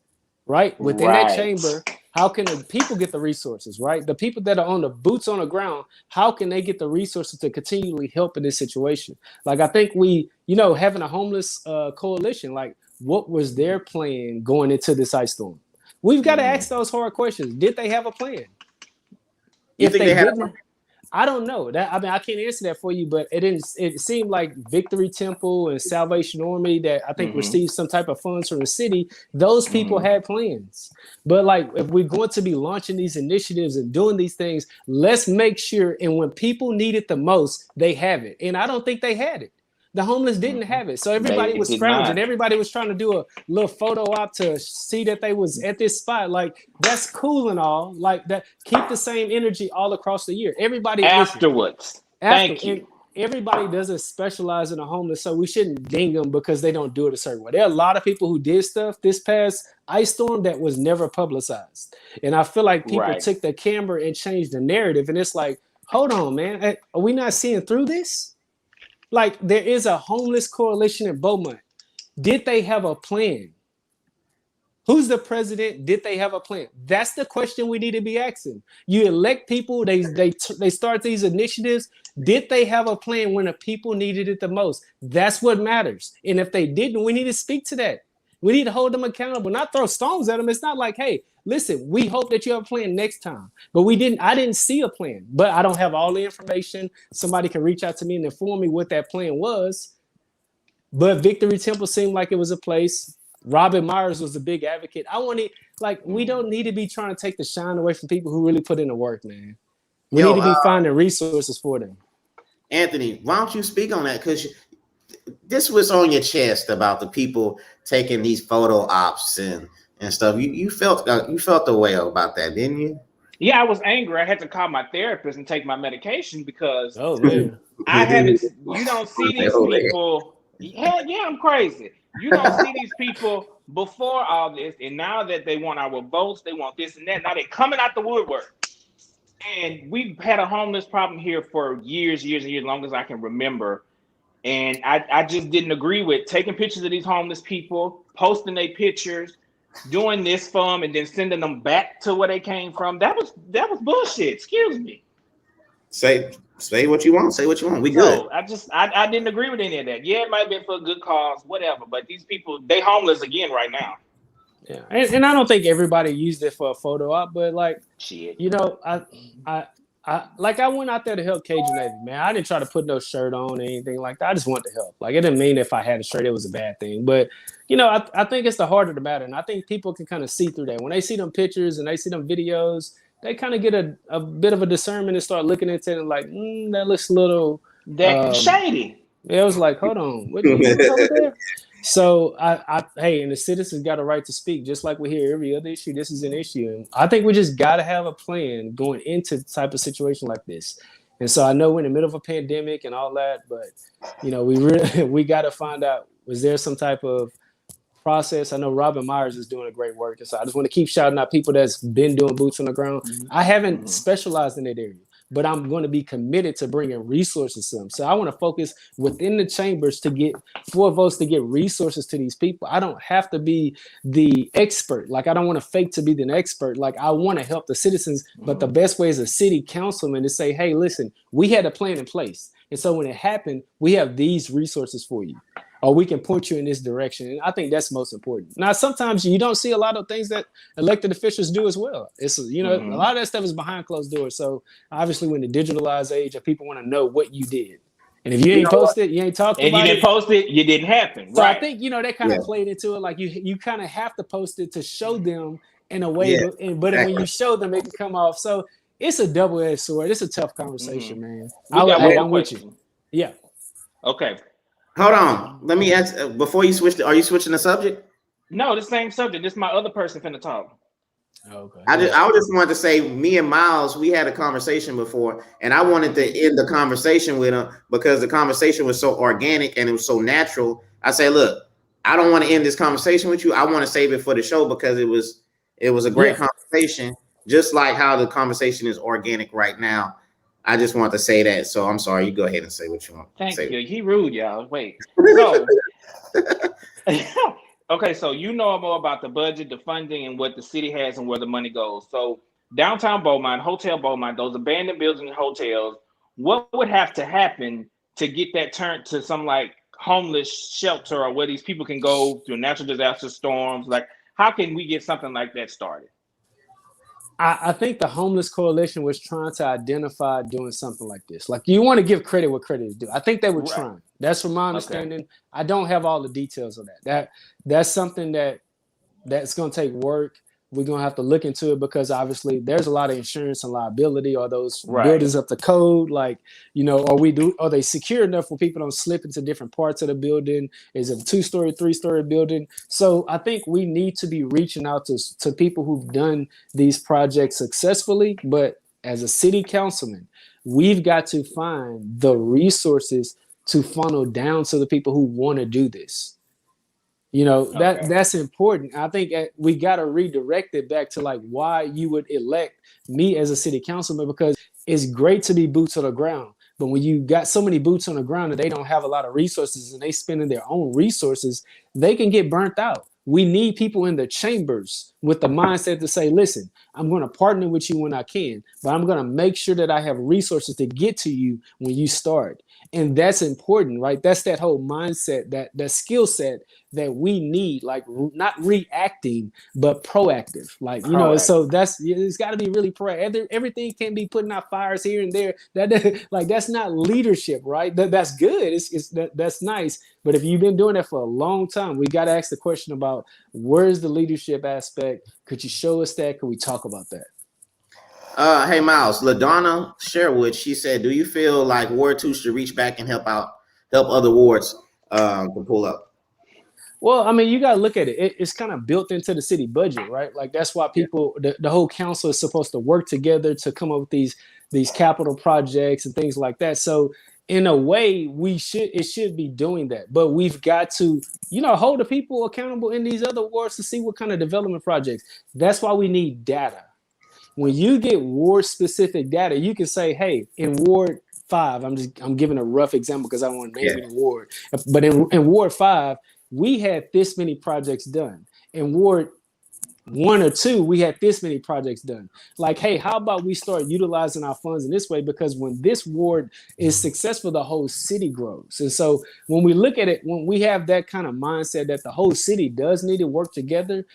right? Within that chamber, how can the people get the resources, right? The people that are on the boots on the ground, how can they get the resources to continually help in this situation? Like, I think having a homeless coalition, like what was their plan going into this ice storm? We've got to ask those hard questions. Did they have a plan? If they didn't, I don't know. I can't answer that for you, but it seemed like Victory Temple and Salvation Army that I think received some type of funds from the city. Those people had plans. But like, if we're going to be launching these initiatives and doing these things, let's make sure, and when people need it the most, they have it. And I don't think they had it. The homeless didn't have it. So everybody was scrounging. Everybody was trying to do a little photo op to see that they was at this spot. Like, that's cool and all. Like, that, keep the same energy all across the year. Everybody afterwards. Thank you. Everybody doesn't specialize in the homeless, so we shouldn't ding them because they don't do it a certain way. There are a lot of people who did stuff this past ice storm that was never publicized. And I feel like people took the camera and changed the narrative. And it's like, hold on, man. Are we not seeing through this? Like, there is a homeless coalition in Beaumont. Did they have a plan? Who's the president? Did they have a plan? That's the question we need to be asking. You elect people, they start these initiatives. Did they have a plan when the people needed it the most? That's what matters. And if they didn't, we need to speak to that. We need to hold them accountable, not throw stones at them. It's not like, hey, listen, we hope that you have a plan next time. But I didn't see a plan, but I don't have all the information. Somebody can reach out to me and inform me what that plan was. But Victory Temple seemed like it was a place. Robin Myers was a big advocate. We don't need to be trying to take the shine away from people who really put in the work, man. We need to be finding resources for them. Anthony, why don't you speak on that? Because this was on your chest about the people taking these photo ops and stuff. You felt the way about that, didn't you? Yeah, I was angry. I had to call my therapist and take my medication because you don't see these people. Yeah, I'm crazy. You don't see these people before all this, and now that they want our votes, they want this and that. Now they're coming out the woodwork. And we've had a homeless problem here for years, long as I can remember. And I just didn't agree with taking pictures of these homeless people, posting their pictures, doing this for them, and then sending them back to where they came from. That was bullshit. Excuse me. Say what you want. Say what you want. We good. I didn't agree with any of that. Yeah, it might have been for a good cause, whatever. But these people, they homeless again right now. Yeah, and I don't think everybody used it for a photo op, but like, shit. I went out there to help Cajun Navy, man. I didn't try to put no shirt on or anything like that. I just wanted to help. Like, it didn't mean if I had a shirt, it was a bad thing. But, I think it's the heart of the matter. And I think people can kind of see through that. When they see them pictures and they see them videos, they kind of get a bit of a discernment and start looking at it and like, that looks a little shady. It was like, hold on, what is over there? So and the citizens got a right to speak, just like we hear every other issue. This is an issue, and I think we just got to have a plan going into the type of situation like this. And so I know we're in the middle of a pandemic and all that, but we got to find out, was there some type of process? I know Robin Myers is doing a great work, and so I just want to keep shouting out people that's been doing boots on the ground. I haven't specialized in that area, but I'm going to be committed to bringing resources to them. So I want to focus within the chambers to get 4 votes to get resources to these people. I don't have to be the expert. Like, I don't want to fake to be the expert. Like, I want to help the citizens, but the best way as a city councilman to say, hey, listen, we had a plan in place. And so when it happened, we have these resources for you, or we can point you in this direction. And I think that's most important. Now, sometimes you don't see a lot of things that elected officials do as well. It's, a lot of that stuff is behind closed doors. So obviously, we're in the digitalized age, and people want to know what you did. And if you You ain't know what? posted, you ain't talked And you about didn't it. post it, you didn't happen. So I Right. think that kind Yeah. of played into it. Like you kind of have to post it to show them in a way, Yeah. but when Exactly. you show them, it can come off. So it's a double-edged sword. It's a tough conversation, man. We got one Hey, more I'm with you. question. Yeah. Okay. Hold on. Let me ask before you switch. Are you switching the subject? No, the same subject. This is my other person finna talk. Okay. I just wanted to say, me and Miles, we had a conversation before, and I wanted to end the conversation with him because the conversation was so organic and it was so natural. I say, look, I don't want to end this conversation with you. I want to save it for the show because it was a great conversation, just like how the conversation is organic right now. I just want to say that. So I'm sorry. You go ahead and say what you want. Thank Say. you. He rude, y'all. Wait. So okay, so you know more about the budget, the funding, and what the city has and where the money goes. So downtown Beaumont, Hotel Beaumont, those abandoned buildings and hotels, what would have to happen to get that turned to some like homeless shelter or where these people can go through natural disaster storms? Like, how can we get something like that started? I think the Homeless Coalition was trying to identify doing something like this. Like, you want to give credit what credit is due. I think they were Right. trying. That's from my understanding. I don't have all the details of that. That's something that's going to take work. We're going to have to look into it because obviously there's a lot of insurance and liability. Are those buildings up to code? Like, are they secure enough where people don't slip into different parts of the building? Is it a 2-story, 3-story building? So I think we need to be reaching out to people who've done these projects successfully. But as a city councilman, we've got to find the resources to funnel down to the people who want to do this. That's important. I think we got to redirect it back to like why you would elect me as a city councilman, because it's great to be boots on the ground. But when you got so many boots on the ground and they don't have a lot of resources and they spending their own resources, they can get burnt out. We need people in the chambers with the mindset to say, listen, I'm going to partner with you when I can, but I'm going to make sure that I have resources to get to you when you start. And that's important, right? That's that whole mindset, that skill set that we need, like not reacting, but proactive. Like, so it's got to be really proactive. Everything can't be putting out fires here and there. That's not leadership, right? That's good. That's nice. But if you've been doing that for a long time, we got to ask the question about where's the leadership aspect? Could you show us that? Could we talk about that? Hey Miles, LaDonna Sherwood, she said, do you feel like Ward 2 should reach back and help other wards to pull up? Well, I mean, you got to look at it. It's kind of built into the city budget, right? Like that's why people, the whole council is supposed to work together to come up with these capital projects and things like that. So in a way, it should be doing that. But we've got to, hold the people accountable in these other wards to see what kind of development projects. That's why we need data. When you get ward specific data, you can say, hey, in Ward 5, I'm giving a rough example because I don't want to name any ward, but in Ward 5, we had this many projects done. In Ward 1 or 2, we had this many projects done. Like, hey, how about we start utilizing our funds in this way? Because when this ward is successful, the whole city grows. And so when we look at it, when we have that kind of mindset that the whole city does need to work together,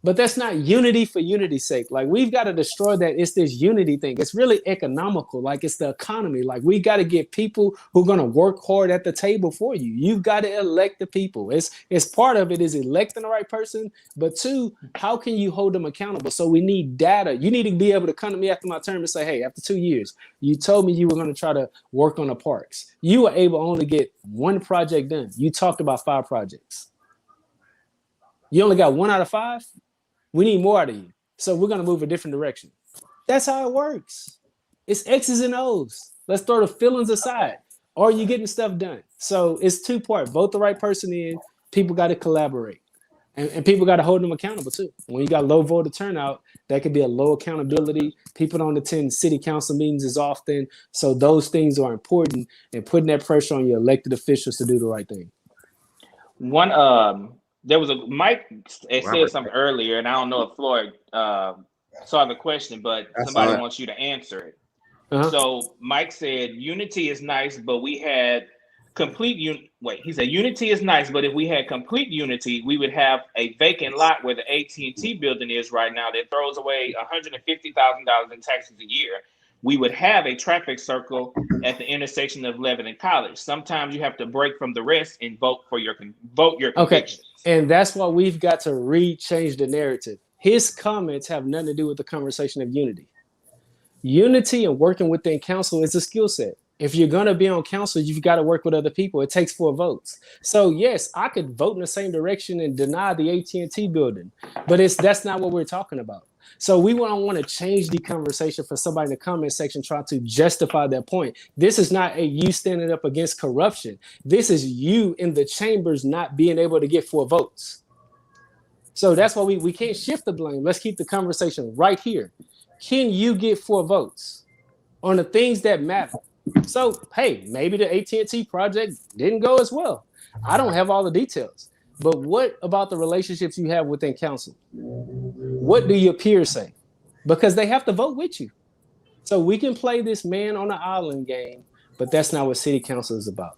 but that's not unity for unity's sake. Like, we've got to destroy that. It's this unity thing. It's really economical. Like, it's the economy. Like, we got to get people who are going to work hard at the table for you. You've got to elect the people. It's part of it is electing the right person. But 2, how can you hold them accountable? So we need data. You need to be able to come to me after my term and say, hey, after 2 years, you told me you were going to try to work on the parks. You were able to only get 1 project done. You talked about 5 projects. You only got 1 out of 5? We need more out of you. So we're going to move a different direction. That's how it works. It's X's and O's. Let's throw the feelings aside. Are you getting stuff done? So it's 2-part. Vote the right person in. People got to collaborate. And people got to hold them accountable too. When you got low voter turnout, that could be a low accountability. People don't attend city council meetings as often. So those things are important, and putting that pressure on your elected officials to do the right thing. There was a Mike said something earlier, and I don't know if Floyd saw the question, but somebody wants you to answer it. So Mike said, unity is nice, but we had he said unity is nice, but if we had complete unity, we would have a vacant lot where the AT&T building is right now that throws away $150,000 in taxes a year. we would have a traffic circle at the intersection of 11 and College. Sometimes you have to break from the rest and vote your convictions. And that's why we've got to change the narrative. His comments have nothing to do with the conversation of unity. Unity and working within council is a skill set. If you're going to be on council, you've got to work with other people. It takes 4 votes. So yes, I could vote in the same direction and deny the AT&T building, but that's not what we're talking about. So we don't want to change the conversation for somebody in the comment section trying to justify their point. This is not you standing up against corruption. This is you in the chambers not being able to get 4 votes. So that's why we can't shift the blame. Let's keep the conversation right here. Can you get 4 votes on the things that matter? So, hey, maybe the AT&T project didn't go as well. I don't have all the details. But what about the relationships you have within council? What do your peers say? Because they have to vote with you. So we can play this man on the island game, but that's not what city council is about.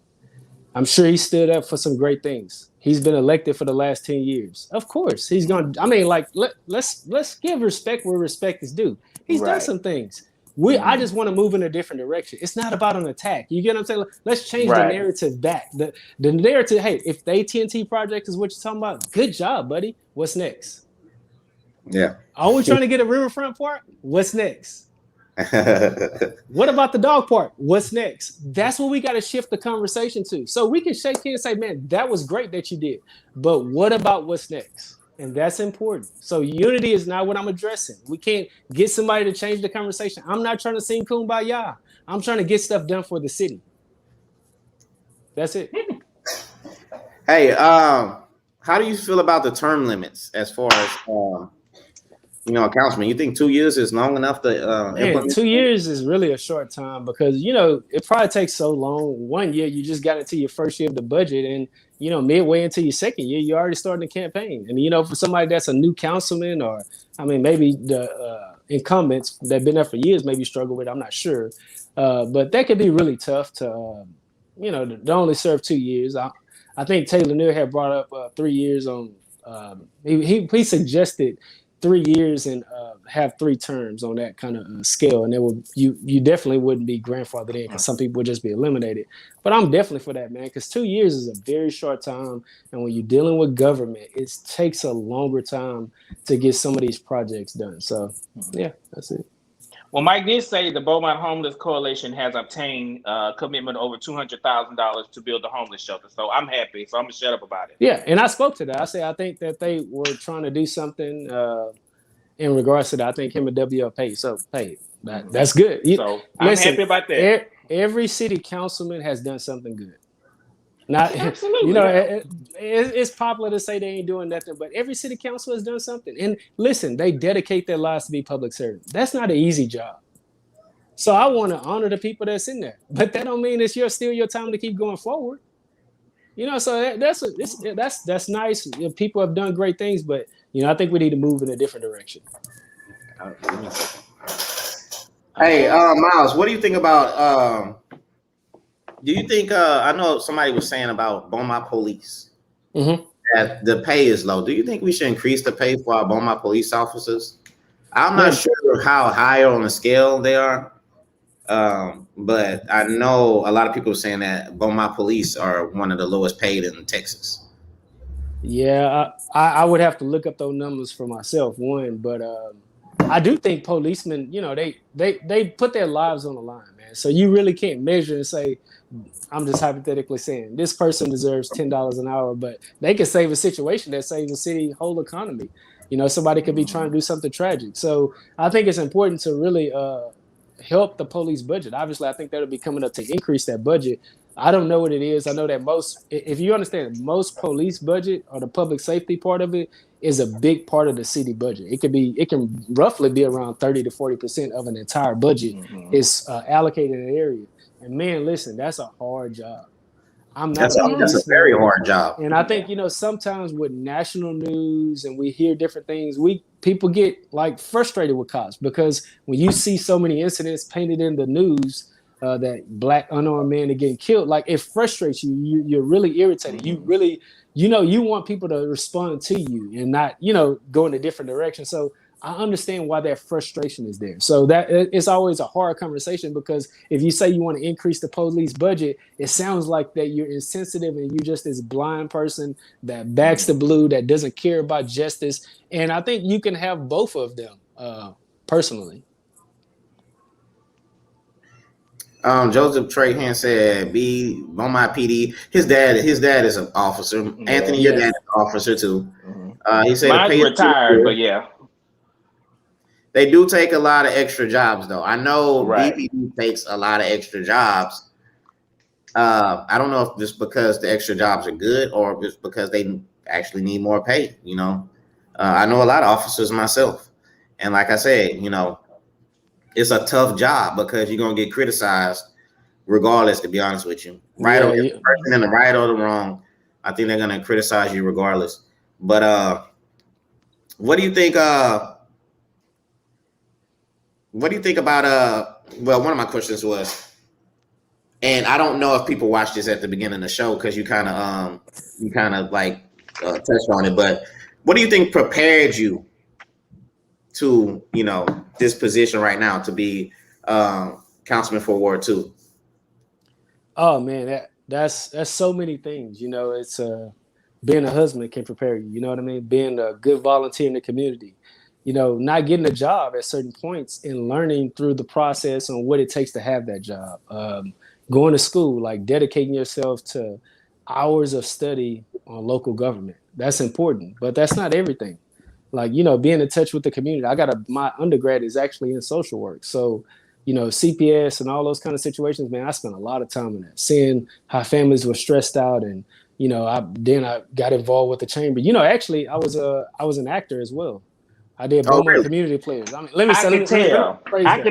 I'm sure he stood up for some great things. He's been elected for the last 10 years. Of course, he's going to, I mean, like, let's give respect where respect is due. He's done some things. I just want to move in a different direction. It's not about an attack. You get what I'm saying? Let's change the narrative back. The narrative, hey, if the AT&T project is what you're talking about, good job, buddy. What's next? Yeah. Are we trying to get a riverfront park? What's next? What about the dog park? What's next? That's what we got to shift the conversation to. So we can shake hands and say, man, that was great that you did. But what about what's next? And that's important. So unity is not what I'm addressing. We can't get somebody to change the conversation. I'm not trying to sing Kumbaya. I'm trying to get stuff done for the city. That's it. Hey, how do you feel about the term limits as far as councilman? You think 2 years is long enough to implement? 2 years is really a short time because it probably takes so long. 1 year you just got into your first year of the budget, and midway into your second year you're already starting the campaign. And for somebody that's a new councilman, or maybe the incumbents that been there for years maybe struggle with it, I'm not sure, but that could be really tough to to only serve 2 years. I think Taylor Neal had brought up 3 years on. He suggested 3 years and have 3 terms on that kind of scale, and you definitely wouldn't be grandfathered in because some people would just be eliminated. But I'm definitely for that, man, because 2 years is a very short time, and when you're dealing with government, it takes a longer time to get some of these projects done. So yeah, that's it. Well, Mike did say the Beaumont Homeless Coalition has obtained a commitment of over $200,000 to build a homeless shelter. So I'm happy. So I'm going to shut up about it. Yeah, and I spoke to that. I said I think that they were trying to do something in regards to that. I think him and WL paid. So, hey, that's good. So I'm happy about that. Every city councilman has done something good. Not, absolutely. It's popular to say they ain't doing nothing, but every city council has done something. And listen, they dedicate their lives to be public servants. That's not an easy job. So I want to honor the people that's in there, but that don't mean it's still your time to keep going forward. So that's nice. People have done great things, but I think we need to move in a different direction. Hey, Miles, what do you think about? Do you think I know somebody was saying about Beaumont police that the pay is low? Do you think we should increase the pay for our Beaumont police officers? I'm not sure how high on the scale they are, but I know a lot of people are saying that Beaumont police are one of the lowest paid in Texas. Yeah, I would have to look up those numbers for myself, but I do think policemen, they put their lives on the line, man. So you really can't measure and say, I'm just hypothetically saying this person deserves $10 an hour, but they could save a situation that saves the city whole economy. Somebody could be trying to do something tragic. So I think it's important to really help the police budget. Obviously, I think that'll be coming up to increase that budget. I don't know what it is. I know that if you understand, most police budget or the public safety part of it is a big part of the city budget. It can roughly be around 30 to 40% of an entire budget is allocated in an area. And man, listen, that's a hard job. That's a very hard job. And I think, sometimes with national news and we hear different things, people get frustrated with cops because when you see so many incidents painted in the news that Black unarmed men are getting killed, it frustrates you. You're really irritated. You really, you want people to respond to you and not, go in a different direction. So I understand why that frustration is there. So that it's always a hard conversation, because if you say you want to increase the police budget, it sounds like that you're insensitive and you're just this blind person that backs the blue, that doesn't care about justice. And I think you can have both of them, personally. Joseph Trahan said, "Be on my PD." His dad is an officer. Yeah. Anthony, your dad is an officer too. He said, Mine's retired, but yeah. They do take a lot of extra jobs, though. I know Right. BPD takes a lot of extra jobs. I don't know if it's because the extra jobs are good or if it's because they actually need more pay. You know, I know a lot of officers myself, and like I said, you know, it's a tough job because you're gonna get criticized regardless. To be honest with you, right? Yeah, Or if the person in the right or the wrong, I think they're gonna criticize you regardless. But what do you think? What do you think about well, one of my questions was, and I don't know if people watched this at the beginning of the show because you kind of like touched on it, but what do you think prepared you to, you know, this position right now to be councilman for Ward 2? Oh man, that's so many things. You know, it's being a husband can prepare you. You know what I mean? Being a good volunteer in the community. You know, not getting a job at certain points and learning through the process on what it takes to have that job. Going to school, like dedicating yourself to hours of study on local government. That's important, but that's not everything. Like, you know, being in touch with the community. My undergrad is actually in social work. So, you know, CPS and all those kind of situations, man, I spent a lot of time in that, seeing how families were stressed out. And, you know, I got involved with the chamber. You know, actually I was an actor as well. I did Beaumont Community Players. I mean, let me can tell. Hey, let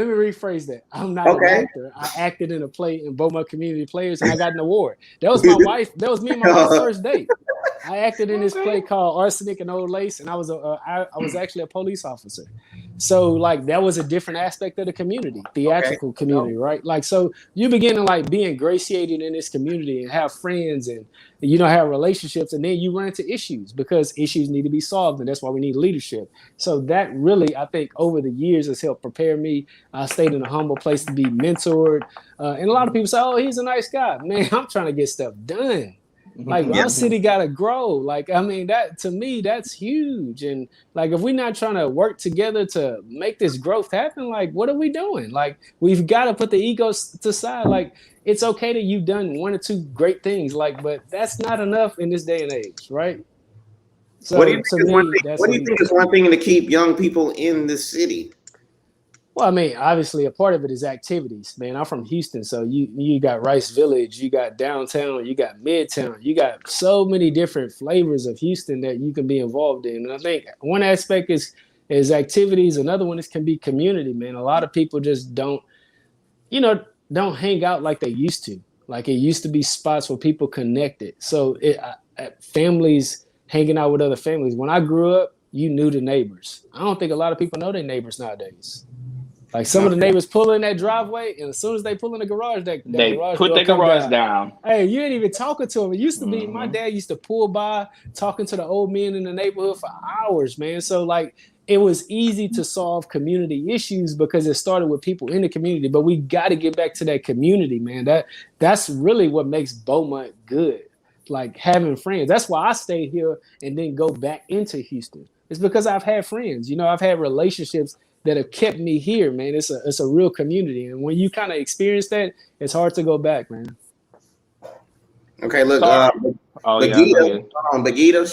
me rephrase that. I'm not an actor. I acted in a play in Beaumont Community Players, and I got an award. That was my wife. That was me and my wife's first date. I acted in this play called Arsenic and Old Lace, and I was actually a police officer. So like that was a different aspect of the community, theatrical community, right? Like, so you begin to like be ingratiated in this community and have friends and, you know, have relationships, and then you run into issues because issues need to be solved, and that's why we need leadership. So that really, I think, over the years has helped prepare me. I stayed in a humble place to be mentored, and a lot of people say, "Oh, he's a nice guy." Man, I'm trying to get stuff done. Like our city gotta grow. Like, I mean, that to me, that's huge. And like, if we're not trying to work together to make this growth happen, like, what are we doing? Like, we've got to put the egos to side. Like, it's okay that you've done one or two great things, like, but that's not enough in this day and age, right? So, what do you think is one thing to keep young people in the city? Well, I mean, obviously a part of it is activities, man. I'm from Houston, so you got Rice Village, you got downtown, you got Midtown, you got so many different flavors of Houston that you can be involved in. And I think one aspect is activities. Another one can be community, man. A lot of people just don't hang out like they used to. Like it used to be spots where people connected. So families hanging out with other families. When I grew up, you knew the neighbors. I don't think a lot of people know their neighbors nowadays. Like some of the neighbors pull in that driveway, and as soon as they pull in the garage, they put the garage down. Hey, you ain't even talking to them. It used to be my dad used to pull by talking to the old men in the neighborhood for hours, man. So like it was easy to solve community issues because it started with people in the community. But we got to get back to that community, man. That's really what makes Beaumont good. Like having friends. That's why I stay here and then go back into Houston. It's because I've had friends. You know, I've had relationships that have kept me here, man. It's a real community. And when you kind of experience that, it's hard to go back, man. Okay, look, Bagita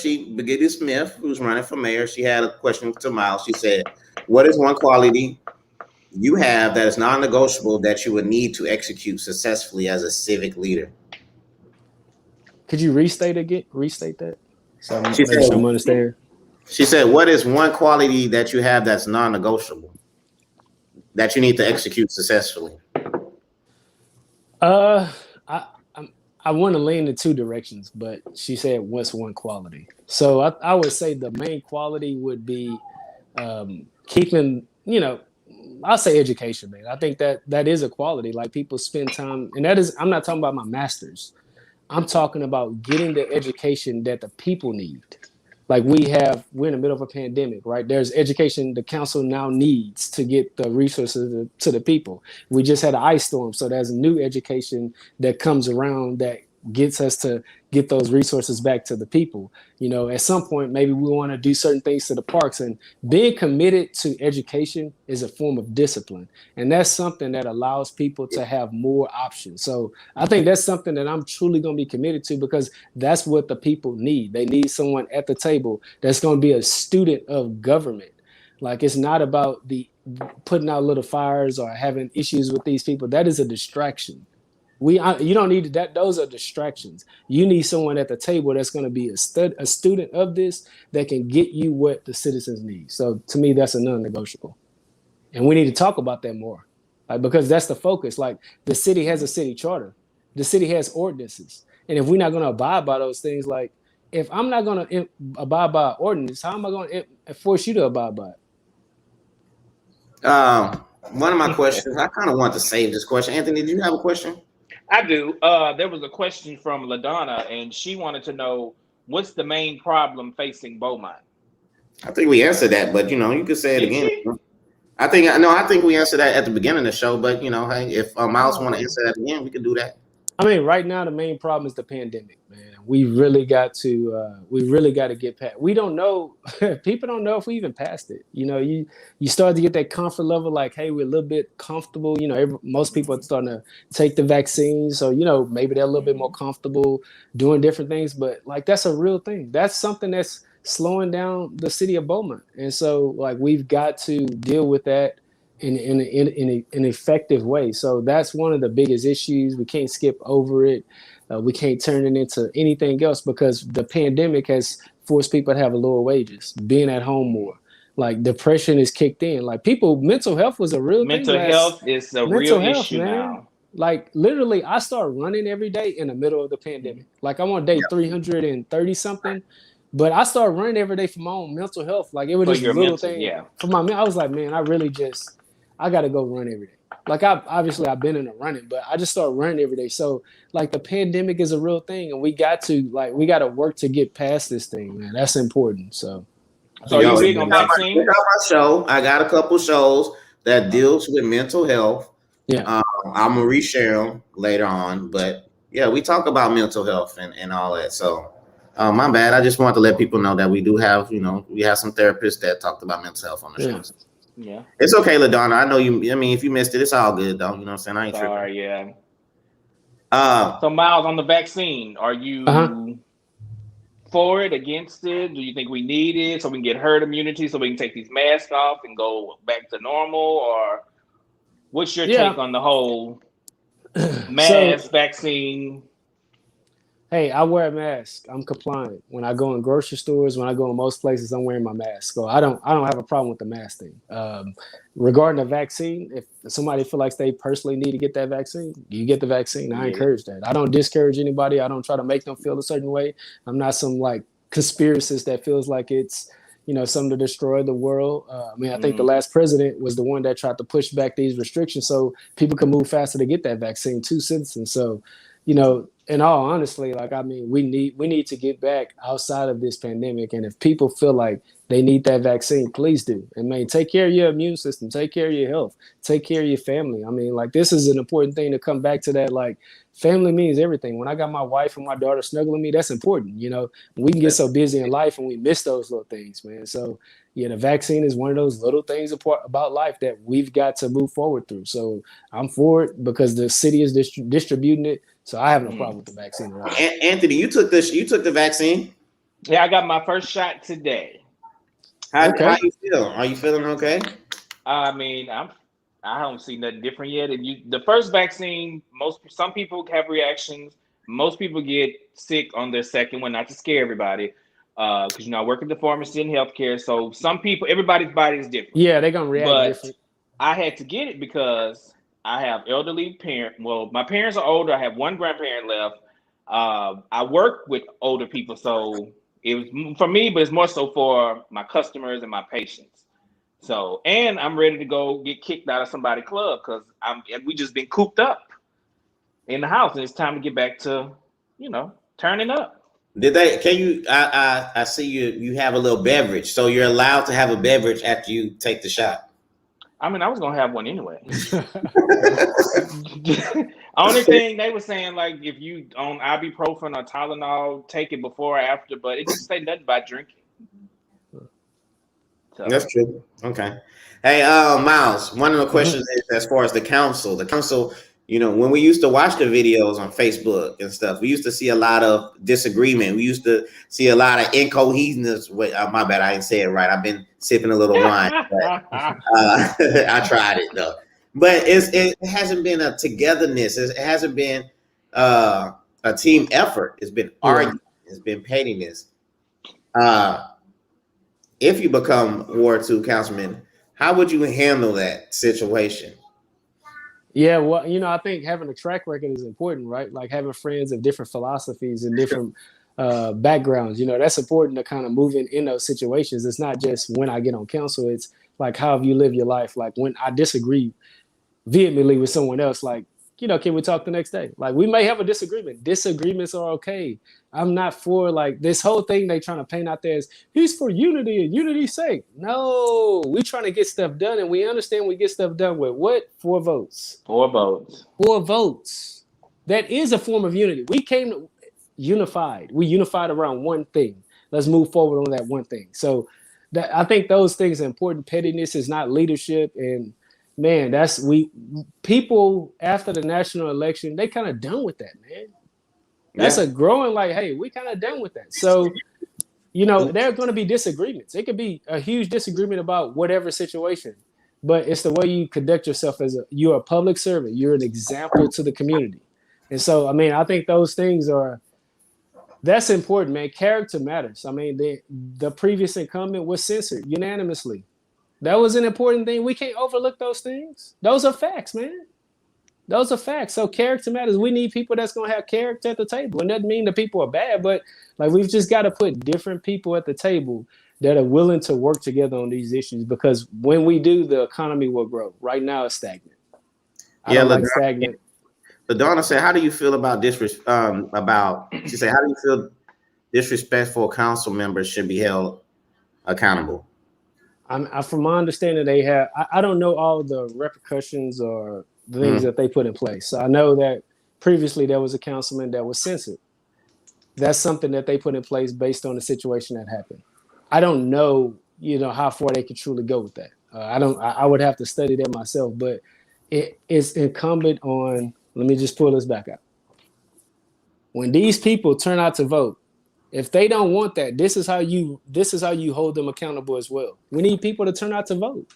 Smith, who's running for mayor, she had a question to Miles. She said, what is one quality you have that is non-negotiable that you would need to execute successfully as a civic leader? Could you restate that? So I'm understanding. She said, what is one quality that you have that's non-negotiable that you need to execute successfully? I want to lean in two directions, but she said, what's one quality? So I would say the main quality would be keeping, I'll say education, man. I think that is a quality. Like people spend time, and I'm not talking about my master's. I'm talking about getting the education that the people need. Like we're in the middle of a pandemic, right? There's education the council now needs to get the resources to the people. We just had an ice storm, so there's a new education that comes around that gets us to get those resources back to the people. At some point, maybe we want to do certain things to the parks, and being committed to education is a form of discipline. And that's something that allows people to have more options. So I think that's something that I'm truly going to be committed to, because that's what the people need. They need someone at the table that's going to be a student of government. Like, it's not about the putting out little fires or having issues with these people. That is a distraction. You don't need that. Those are distractions. You need someone at the table that's going to be a student of this, that can get you what the citizens need. So to me, that's a non-negotiable. And we need to talk about that more, because that's the focus. Like, the city has a city charter. The city has ordinances. And if we're not going to abide by those things, like, if I'm not going to abide by an ordinance, how am I going to force you to abide by it? One of my questions, I kind of want to save this question. Anthony, do you have a question? I do. There was a question from LaDonna, and she wanted to know, what's the main problem facing Beaumont? I think we answered that, but you could say it again. She? I think we answered that at the beginning of the show, but hey, if Miles want to answer that again, we could do that. I mean, right now the main problem is the pandemic, man. We really got to get past. We don't know. People don't know if we even passed it. You start to get that comfort level, like, hey, we're a little bit comfortable. Most people are starting to take the vaccine, so maybe they're a little bit more comfortable doing different things. But like, that's a real thing. That's something that's slowing down the city of Beaumont, and so like, we've got to deal with that in an effective way. So that's one of the biggest issues. We can't skip over it. We can't turn it into anything else, because the pandemic has forced people to have lower wages, being at home more. Like, depression is kicked in. Like, mental health was a real thing. Mental health is a real issue now. Like, literally, I started running every day in the middle of the pandemic. Like, I'm on day 330 something. But I started running every day for my own mental health. Like, it was just a little thing. Yeah. For I was like, man, I got to go run every day. Like, I've been in the running, but I just started running every day. So like, the pandemic is a real thing, and we got to work to get past this thing, man. That's important. So are you big on vaccine? I got a couple shows that deals with mental health. Yeah. I'm gonna reshare them later on, but yeah, we talk about mental health and all that. So my bad. I just want to let people know that we do have, we have some therapists that talked about mental health on the show. Yeah. It's okay, LaDonna. I know you. I mean, if you missed it, it's all good, though. You know what I'm saying? I ain't tripping. Sorry, yeah. So, Miles, on the vaccine, are you for it, against it? Do you think we need it so we can get herd immunity, so we can take these masks off and go back to normal? Or what's your take on the whole mask vaccine? Hey, I wear a mask. I'm compliant. When I go in grocery stores, when I go in most places, I'm wearing my mask. So I don't have a problem with the mask thing. Regarding the vaccine, if somebody feel like they personally need to get that vaccine, you get the vaccine. I encourage that. I don't discourage anybody. I don't try to make them feel a certain way. I'm not some like conspiracist that feels like it's something to destroy the world. I think the last president was the one that tried to push back these restrictions so people can move faster to get that vaccine to citizens. So, in all honesty, we need to get back outside of this pandemic. And if people feel like they need that vaccine, please do. And take care of your immune system, take care of your health, take care of your family. This is an important thing to come back to that. Like, family means everything. When I got my wife and my daughter snuggling me, that's important. We can get so busy in life and we miss those little things, man. So yeah, the vaccine is one of those little things about life that we've got to move forward through. So I'm for it because the city is distributing it. So I have no problem with the vaccine at all. Anthony, you took the vaccine? Yeah, I got my first shot today. How you feel? Are you feeling okay? I don't see nothing different yet. The first vaccine, some people have reactions. Most people get sick on their second one, not to scare everybody. Because I work at the pharmacy and healthcare. So some people, everybody's body is different. Yeah, they're gonna react different. I had to get it because I have elderly parents. Well, my parents are older. I have one grandparent left. I work with older people, so it was for me, but it's more so for my customers and my patients. So, and I'm ready to go get kicked out of somebody's club because we just been cooped up in the house, and it's time to get back to, turning up. Did they? Can you? I see you. You have a little beverage, so you're allowed to have a beverage after you take the shot. I mean, I was gonna have one anyway. Only thing they were saying, like, if you on ibuprofen or Tylenol, take it before or after, but it didn't say nothing about drinking. So. That's true. Okay. Hey, Miles. One of the questions is as far as the council. The council, you know, when we used to watch the videos on Facebook and stuff, we used to see a lot of disagreement. We used to see a lot of incohesiveness. Wait, my bad, I didn't say it right. I've been sipping a little wine. But, I tried it though. But it hasn't been a togetherness. It hasn't been a team effort. It's been arguing. It's been pettiness. If you become Ward 2 councilman, how would you handle that situation? Yeah, well, you know, I think having a track record is important, right? Like having friends of different philosophies and different backgrounds, you know, that's important to kind of move in those situations. It's not just when I get on council, it's like how have you live your life? Like when I disagree vehemently with someone else, like, you know, can we talk the next day? Like we may have a disagreement. Disagreements are okay. I'm not for like this whole thing they trying to paint out there is he's for unity and unity's sake. No, we trying to get stuff done, and we understand we get stuff done with what? 4 votes. 4 votes. 4 votes. That is a form of unity. We came unified. We unified around one thing. Let's move forward on that one thing. So that I think those things are important. Pettiness is not leadership, and man, people after the national election, they kind of done with that, man. That's a growing like, hey, we kind of done with that. So, you know, there are going to be disagreements. It could be a huge disagreement about whatever situation, but it's the way you conduct yourself you're a public servant. You're an example to the community. And so, I mean, I think those things that's important, man. Character matters. I mean, the previous incumbent was censored unanimously. That was an important thing. We can't overlook those things. Those are facts, man. Those are facts. So character matters. We need people that's going to have character at the table. It doesn't mean the people are bad, but like we've just got to put different people at the table that are willing to work together on these issues, because when we do, the economy will grow. Right now it's stagnant. I don't like stagnant. LaDonna said, how do you feel about disrespect? She said, how do you feel disrespectful council members should be held accountable? From my understanding, they have, I don't know all the repercussions or the things that they put in place. So I know that previously there was a councilman that was censored. That's something that they put in place based on the situation that happened. I don't know, you know, how far they could truly go with that. I would have to study that myself, but it is incumbent on, let me just pull this back up. When these people turn out to vote, if they don't want that, this is how you hold them accountable as well. We need people to turn out to vote.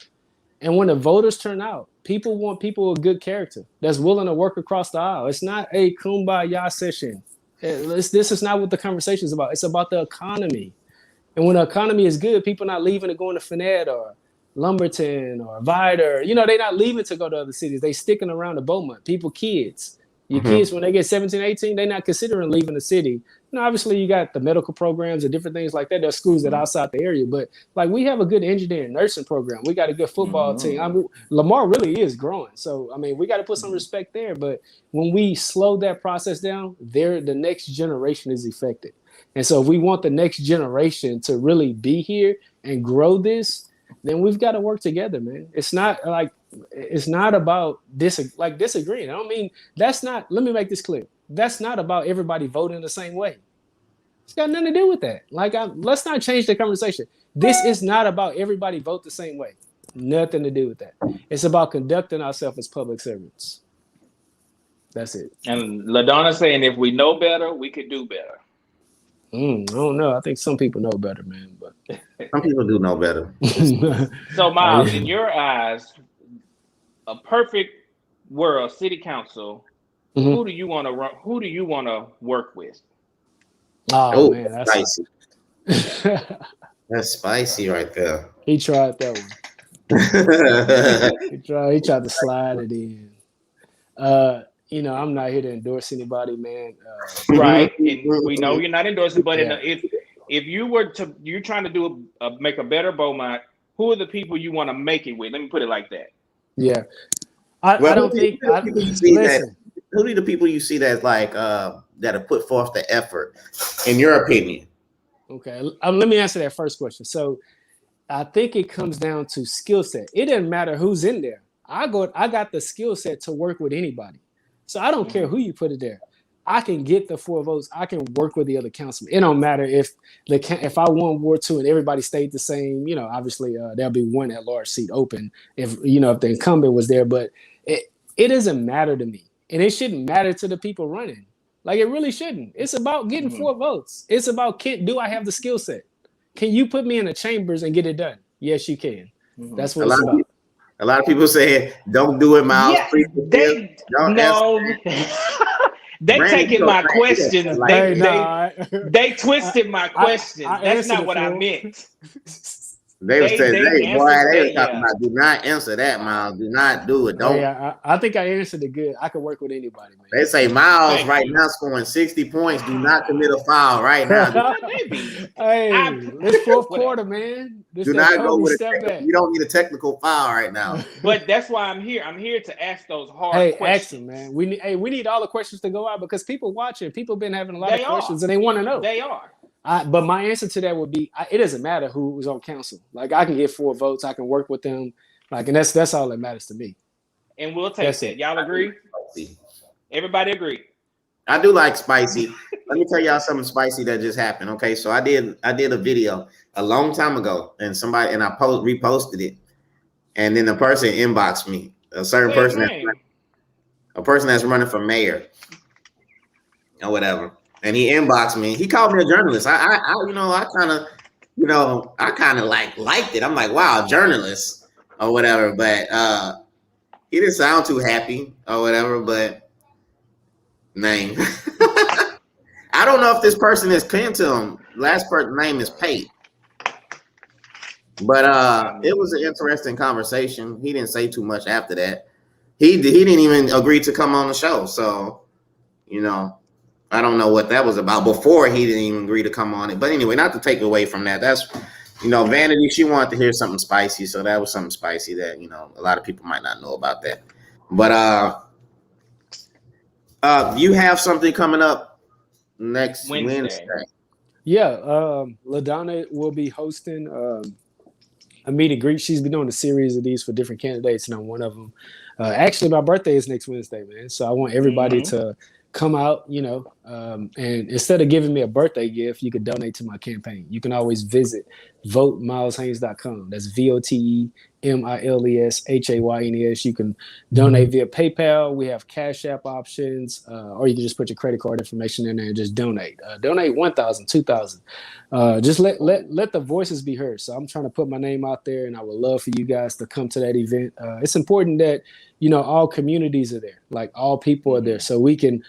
And when the voters turn out, people want people with good character that's willing to work across the aisle. It's not a kumbaya session. This is not what the conversation is about. It's about the economy. And when the economy is good, people not leaving to go into Finette or Lumberton or Vidor. You know, they're not leaving to go to other cities. They sticking around the Beaumont. Kids. Your kids, when they get 17, 18, they're not considering leaving the city. You know, obviously you got the medical programs and different things like that. There's schools that are outside the area, but like we have a good engineering nursing program. We got a good football team. I mean, Lamar really is growing. So, I mean, we got to put some respect there. But when we slow that process down, the next generation is affected. And so if we want the next generation to really be here and grow this, then we've got to work together, man. It's not about disagreeing. I don't mean let me make this clear. That's not about everybody voting the same way. It's got nothing to do with that. Let's not change the conversation. This is not about everybody vote the same way. Nothing to do with that. It's about conducting ourselves as public servants. That's it. And LaDonna saying, if we know better, we could do better. I don't know. I think some people know better, man. But some people do know better. So, Miles, in your eyes, a perfect world, city council, who do you want to run? Who do you want to work with? Oh man, that's spicy. That's spicy right there. He tried that one. He tried to slide it in. You know, I'm not here to endorse anybody, man. Right, and we know you're not endorsing, but if you're trying to make a better Beaumont, who are the people you want to make it with? Let me put it like that. Yeah, I don't think. Listen, who are the people you see that's like that have put forth the effort, in your opinion? Okay, let me answer that first question. So I think it comes down to skill set. It doesn't matter who's in there. I got the skill set to work with anybody. So I don't care who you put it there. I can get the 4 votes. I can work with the other councilmen. It don't matter if I won Ward 2 and everybody stayed the same. Obviously there'll be one at-large seat open if the incumbent was there. But it doesn't matter to me, and it shouldn't matter to the people running. Like, it really shouldn't. It's about getting 4 votes. It's about do I have the skill set? Can you put me in the chambers and get it done? Yes, you can. That's what it's about. A lot of people say, "Don't do it, Miles." Yeah, they taking my questions. They twisted my questions. That's not what I meant. They were talking about, do not answer that, Miles. Do not do it. Don't. Yeah, I think I answered it good. I can work with anybody, man. They say Miles now scoring 60 points. Do not commit a foul right now. Hey, it's fourth quarter, man. Do not go with a you don't need a technical foul right now. But that's why I'm here. I'm here to ask those hard questions. Ask them, man. We need all the questions to go out because people watching. People been having a lot of questions and they want to know. They are. But my answer to that would be, it doesn't matter who was on council. Like, I can get 4 votes. I can work with them. Like, and that's all that matters to me. And we'll take that. Y'all agree? Everybody agree? I do like spicy. Let me tell y'all something spicy that just happened. Okay, so I did a video a long time ago, and I reposted it, and then the person inboxed me, a certain person, a person that's running for mayor or whatever. And he inboxed me. He called me a journalist. I kind of liked it. I'm like, wow, journalist or whatever. But he didn't sound too happy or whatever. But name, I don't know if this person is pinned to him. Last person's name is Pate. But it was an interesting conversation. He didn't say too much after that. He didn't even agree to come on the show. So, I don't know what that was about. Before, he didn't even agree to come on it. But anyway, not to take away from that. That's, Vanity, she wanted to hear something spicy. So that was something spicy that, a lot of people might not know about that. But you have something coming up next Wednesday. Yeah. LaDonna will be hosting a meet and greet. She's been doing a series of these for different candidates, and I'm one of them. Actually, my birthday is next Wednesday, man. So I want everybody to come out, and instead of giving me a birthday gift, you could donate to my campaign. You can always visit votemileshaynes.com. That's VOTEMILESHAYNES. You can donate via PayPal. We have Cash App options, or you can just put your credit card information in there and just donate. Donate $1,000, $2,000. Just let the voices be heard. So I'm trying to put my name out there, and I would love for you guys to come to that event. It's important that all communities are there, like all people are there, so we can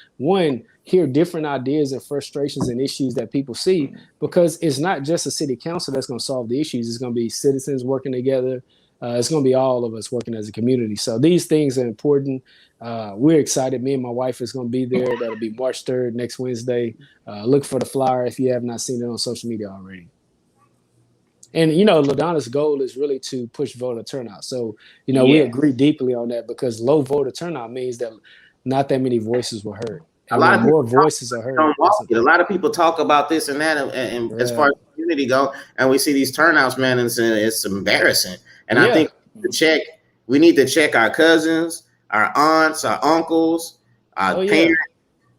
hear different ideas and frustrations and issues that people see, because it's not just a city council that's going to solve the issues. It's going to be citizens working together. It's going to be all of us working as a community. So these things are important. We're excited. Me and my wife is going to be there. That'll be March 3rd, next Wednesday. Look for the flyer if you have not seen it on social media already. And, LaDonna's goal is really to push voter turnout. So, we agree deeply on that, because low voter turnout means that not that many voices were heard. And a lot more voices are heard. A lot of people talk about this and that, and as far as the community go, and we see these turnouts, man, and it's embarrassing. And I think we need to check our cousins, our aunts, our uncles, our parents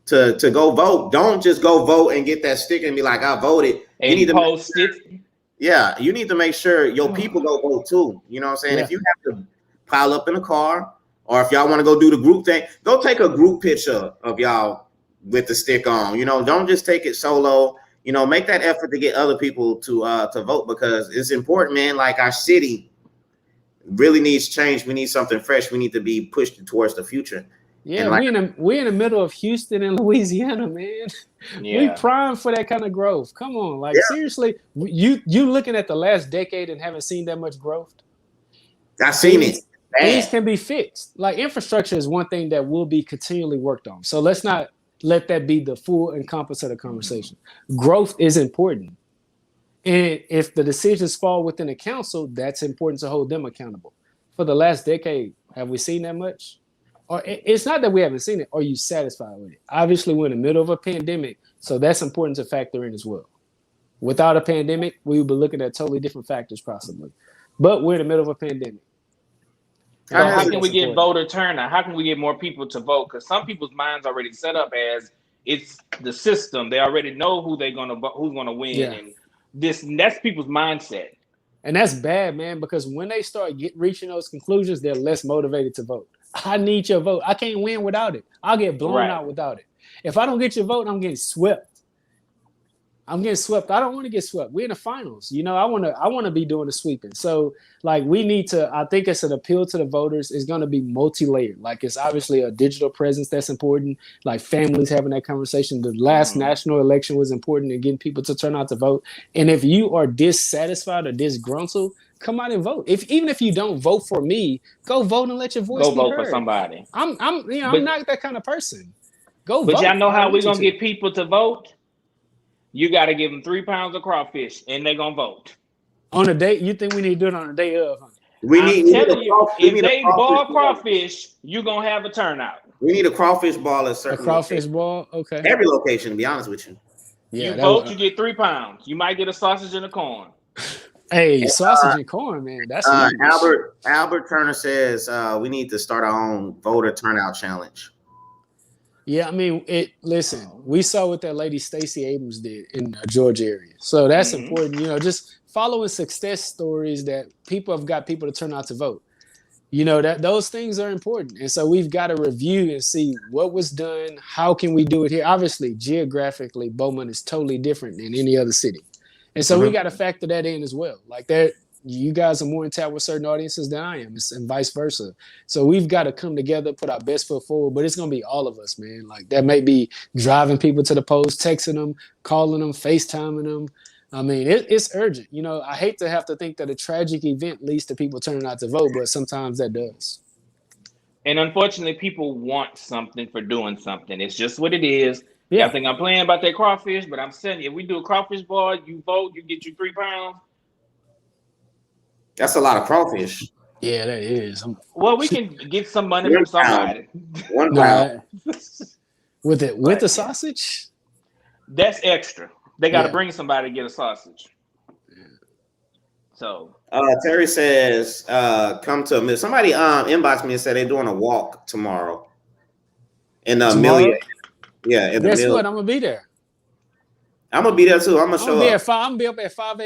to go vote. Don't just go vote and get that sticker and be like, I voted. And you need to post it. Yeah, you need to make sure your people go vote too. You know what I'm saying? Yeah. If you have to pile up in a car, or if y'all want to go do the group thing, go take a group picture of y'all with the stick on. Don't just take it solo. Make that effort to get other people to vote, because it's important, man. Like, our city really needs change. We need something fresh. We need to be pushed towards the future. Yeah, we're in the middle of Houston and Louisiana, man. Yeah. We prime for that kind of growth. Come on, seriously, you looking at the last decade and haven't seen that much growth? I've seen it. Things can be fixed. Like, infrastructure is one thing that will be continually worked on. So let's not let that be the full encompass of the conversation. Growth is important. And if the decisions fall within the council, that's important to hold them accountable. For the last decade, have we seen that much? or it's not that we haven't seen it. Are you satisfied with it? Obviously, we're in the middle of a pandemic, so that's important to factor in as well. Without a pandemic, we would be looking at totally different factors possibly. But we're in the middle of a pandemic. So how can we get voter turnout? How can we get more people to vote? Because some people's minds already set up as it's the system. They already know who they're gonna who's gonna win, and that's people's mindset. And that's bad, man, because when they start reaching those conclusions, they're less motivated to vote. I need your vote. I can't win without it. I'll get blown out without it. If I don't get your vote, I'm getting swept. I don't want to get swept. We're in the finals. You know, I want to be doing the sweeping. So, like, we need to, I think it's an appeal to the voters. It's going to be multi-layered. Like, it's obviously a digital presence that's important. Like, families having that conversation. The last national election was important in getting people to turn out to vote. And if you are dissatisfied or disgruntled, come out and vote. Even if you don't vote for me, go vote and let your voice be heard. Go vote for somebody. I'm not that kind of person. Go vote. But y'all know how we're going to get people to vote? You got to give them 3 pounds of crawfish, and they're going to vote. On a day? You think we need to do it on a day of? Huh? If they ball crawfish, you're going to have a turnout. We need a crawfish ball at certain crawfish ball? Okay. Every location, to be honest with you. Yeah, you vote, you get 3 pounds. You might get a sausage and a corn. Hey, sausage and corn, man. That's Albert Turner says we need to start our own voter turnout challenge. Yeah, I mean, listen, we saw what that lady Stacey Abrams did in the Georgia area. So that's important, you know, just following success stories that people have got people to turn out to vote. You know, that those things are important. And so we've got to review and see what was done, how can we do it here? Obviously, geographically, Beaumont is totally different than any other city. And so we got to factor that in as well. Like that, you guys are more in touch with certain audiences than I am, and vice versa. So we've got to come together, put our best foot forward, but it's going to be all of us, man. Like that may be driving people to the polls, texting them, calling them, FaceTiming them. I mean, it's urgent. You know, I hate to have to think that a tragic event leads to people turning out to vote, but sometimes that does. And unfortunately, people want something for doing something. It's just what it is. Yeah, I think I'm playing about that crawfish, but I'm saying if we do a crawfish ball, you vote, you get you 3 pounds. That's a lot of crawfish. Yeah, that is. Well, we can get some money from somebody. 1 pound. With the sausage? That's extra. They got to bring somebody to get a sausage. So Terry says, come to a mill. Somebody inboxed me and said they're doing a walk tomorrow. In the Amelia. Yeah, in the guess mill. what? I'm gonna be there. I'm gonna be there too. I'm gonna show up. I'm gonna be up at 5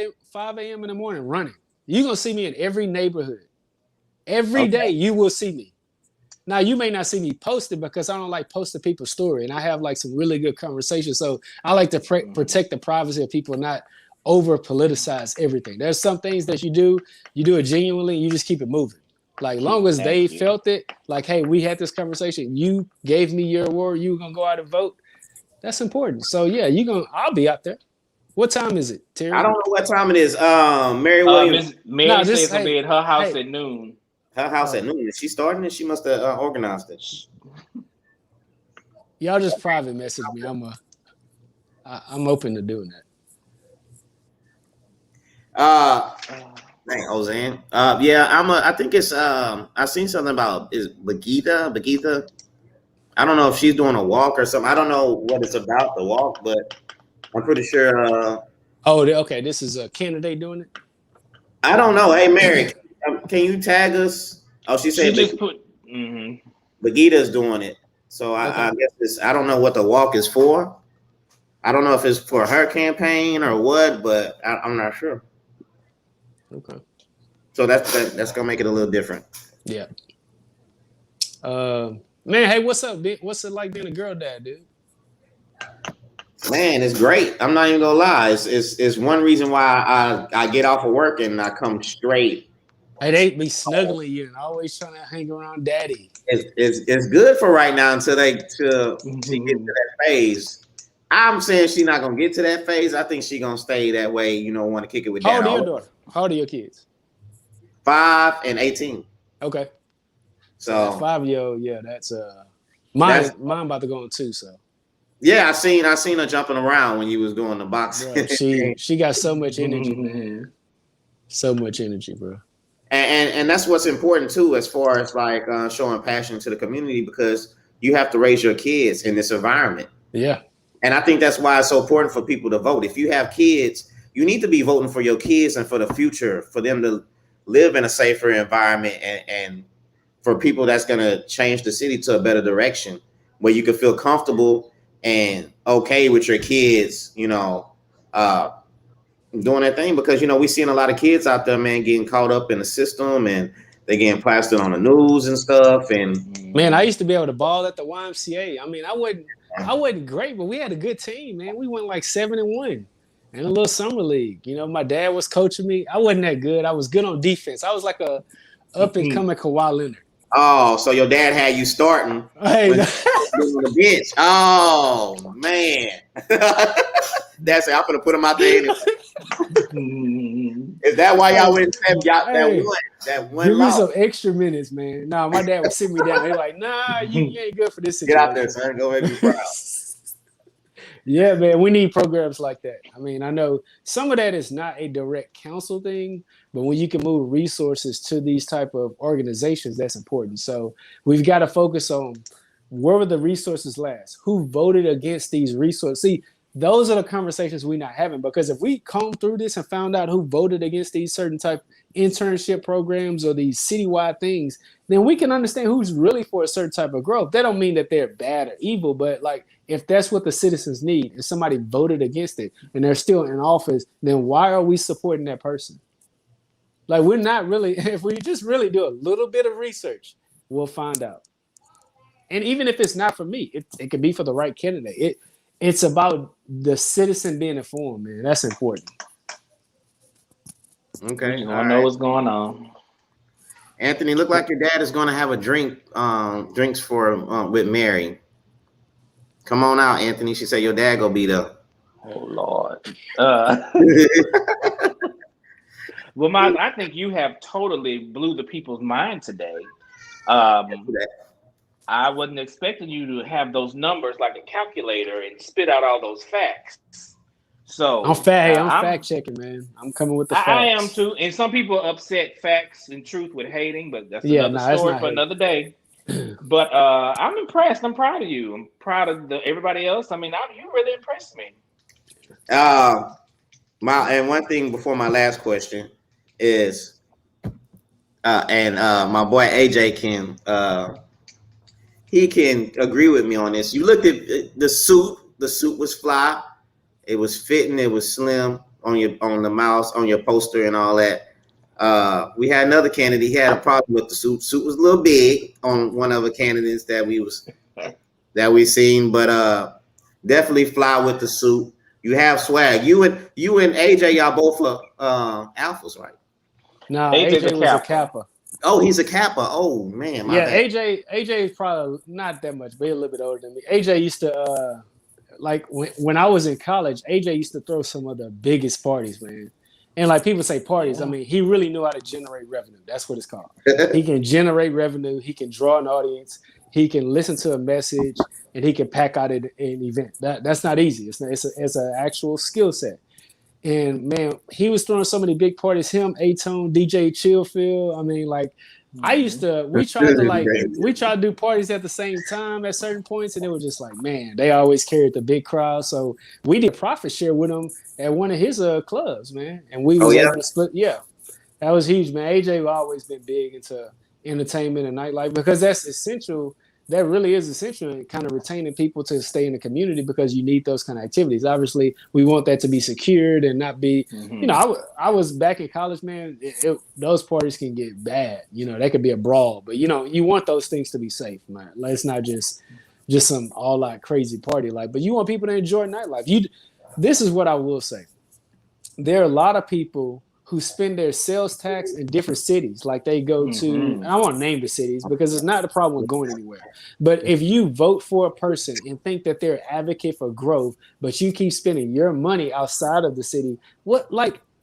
a.m. in the morning running. You're gonna see me in every neighborhood. Every day you will see me. Now you may not see me posted because I don't like posting people's story, and I have like some really good conversations. So I like to protect the privacy of people, not over politicize everything. There's some things that you do it genuinely, and you just keep it moving. Like long as they felt it, like, hey, we had this conversation. You gave me your word. You were gonna go out and vote. That's important. So yeah, I'll be out there. What time is it, Terry? I don't know what time it is. Mary Williams. Mary says it'll be at her house at noon. Her house at noon. Is she starting it? She must have organized it. Y'all just private message me. I'm open to doing that. Dang, Ozan. I think it's I seen something about is Bagita. I don't know if she's doing a walk or something. I don't know what it's about, the walk, but I'm pretty sure okay. This is a candidate doing it. I don't know. Hey Mary, can you tag us? Oh, she said just put Bagita's doing it. So I guess I don't know what the walk is for. I don't know if it's for her campaign or what, but I'm not sure. Okay. So that's gonna make it a little different. Yeah. Man, hey, what's up? What's it like being a girl dad, dude? Man, it's great. I'm not even gonna lie. It's one reason why I get off of work and I come straight. Hey, they be snuggling you and always trying to hang around daddy. It's good for right now until she get to that phase. I'm saying she's not gonna get to that phase. I think she's gonna stay that way. You know, want to kick it with dad. How old are your daughter? How old are your kids? 5 and 18. Okay. So 5-year-old, yeah, that's mine about to go on 2. So yeah, I seen her jumping around when you was doing the boxing. Bro, she got so much energy, man. So much energy, bro. And that's what's important too, as far as like showing passion to the community, because you have to raise your kids in this environment. Yeah. And I think that's why it's so important for people to vote. If you have kids, you need to be voting for your kids and for the future, for them to live in a safer environment, and for people that's going to change the city to a better direction where you can feel comfortable and okay with your kids, doing that thing. Because, we seeing a lot of kids out there, man, getting caught up in the system, and they getting plastered on the news and stuff. And man, I used to be able to ball at the YMCA. I mean, I wasn't great, but we had a good team, man. We went like 7-1 in a little summer league. My dad was coaching me. I wasn't that good. I was good on defense. I was like a up and coming Kawhi Leonard. Oh, so your dad had you starting Hey, on the bench. Oh man. That's it. I'm gonna put him out there anyway. Is that why y'all went and that one give me loss? some extra minutes, man. Nah, my dad would sit me down. He's like, nah, you ain't good for this Get situation. out there, son. Go make me proud. Yeah, man, we need programs like that. I mean, I know some of that is not a direct council thing, but when you can move resources to these type of organizations, that's important. So we've got to focus on where were the resources last? Who voted against these resources? See, those are the conversations we're not having, because if we comb through this and found out who voted against these certain type internship programs or these citywide things, then we can understand who's really for a certain type of growth. That don't mean that they're bad or evil, but like if that's what the citizens need and somebody voted against it and they're still in office, then why are we supporting that person? Like we're not really, if we just really do a little bit of research, we'll find out. And even if it's not for me, it could be for the right candidate. It's about the citizen being informed, man. That's important. Okay. I know what's going on. Anthony, look like your dad is going to have a drinks for with Mary. Come on out, Anthony. She said your dad gonna be there. Oh Lord. Well, I think you have totally blew the people's mind today. I wasn't expecting you to have those numbers like a calculator and spit out all those facts. So I'm fact checking, man. I'm coming with the facts. I am too. And some people upset facts and truth with hating, but that's another story for another day. But I'm impressed. I'm proud of you. I'm proud of everybody else. I mean, you really impressed me. And one thing before my last question is, my boy AJ he can agree with me on this. You looked at the suit. The suit was fly. It was fitting. It was slim on the mouse, on your poster, and all that. We had another candidate. He had a problem with the suit. Suit was a little big on one of the candidates that we seen, but definitely fly with the suit. You have swag. You and AJ, y'all both are alphas, right? No, AJ was a Kappa. Oh, he's a Kappa. Oh man, my bad. AJ is probably not that much, but he's a little bit older than me. AJ used to like when I was in college, AJ used to throw some of the biggest parties, man. And like people say parties, I mean, he really knew how to generate revenue. That's what it's called. He can generate revenue. He can draw an audience. He can listen to a message, and he can pack out an event. That's not easy. It's an actual skill set. And man, he was throwing so many big parties. Him, A-Tone, DJ Chillfield. I mean, like we tried to do parties at the same time at certain points, and it was just like, man, they always carried the big crowd. So we did profit share with him at one of his clubs, man. And we was able to split. Yeah, that was huge, man. AJ always been big into entertainment and nightlife because that's essential. That really is essential in kind of retaining people to stay in the community because you need those kind of activities. Obviously, we want that to be secured and not be, I was back in college, man. Those parties can get bad. They could be a brawl, but you want those things to be safe, man. Like, it's not just some all out crazy party but you want people to enjoy nightlife. This is what I will say. There are a lot of people who spend their sales tax in different cities. Like they go to, and I won't name the cities because it's not a problem with going anywhere. But if you vote for a person and think that they're an advocate for growth, but you keep spending your money outside of the city,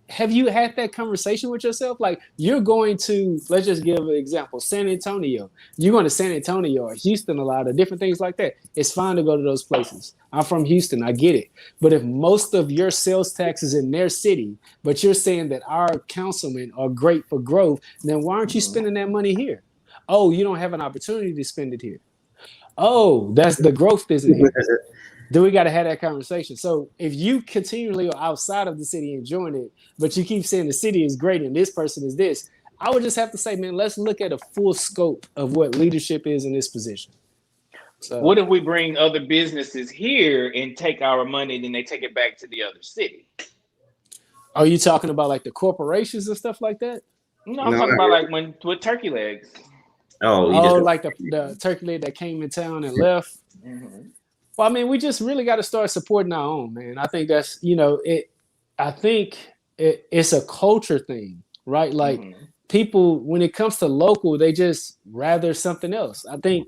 have you had that conversation with yourself? Like, you're going to, let's just give an example, San Antonio. You're going to San Antonio or Houston a lot, or different things like that. It's fine to go to those places. I'm from Houston. I get it. But if most of your sales tax is in their city, but you're saying that our councilmen are great for growth, then why aren't you spending that money here? Oh, you don't have an opportunity to spend it here. Oh, that's the growth isn't here. Then we got to have that conversation. So if you continually are outside of the city enjoying it, but you keep saying the city is great and this person is this, I would just have to say, man, let's look at a full scope of what leadership is in this position. So what if we bring other businesses here and take our money and then they take it back to the other city? are you talking about like the corporations and stuff like that? No, I'm talking about like with turkey legs. Like the turkey leg that came in town and left. Mm-hmm. Well, I mean, we just really got to start supporting our own, man. I think that's, I think it's a culture thing, right? Like people, when it comes to local, they just rather something else. I think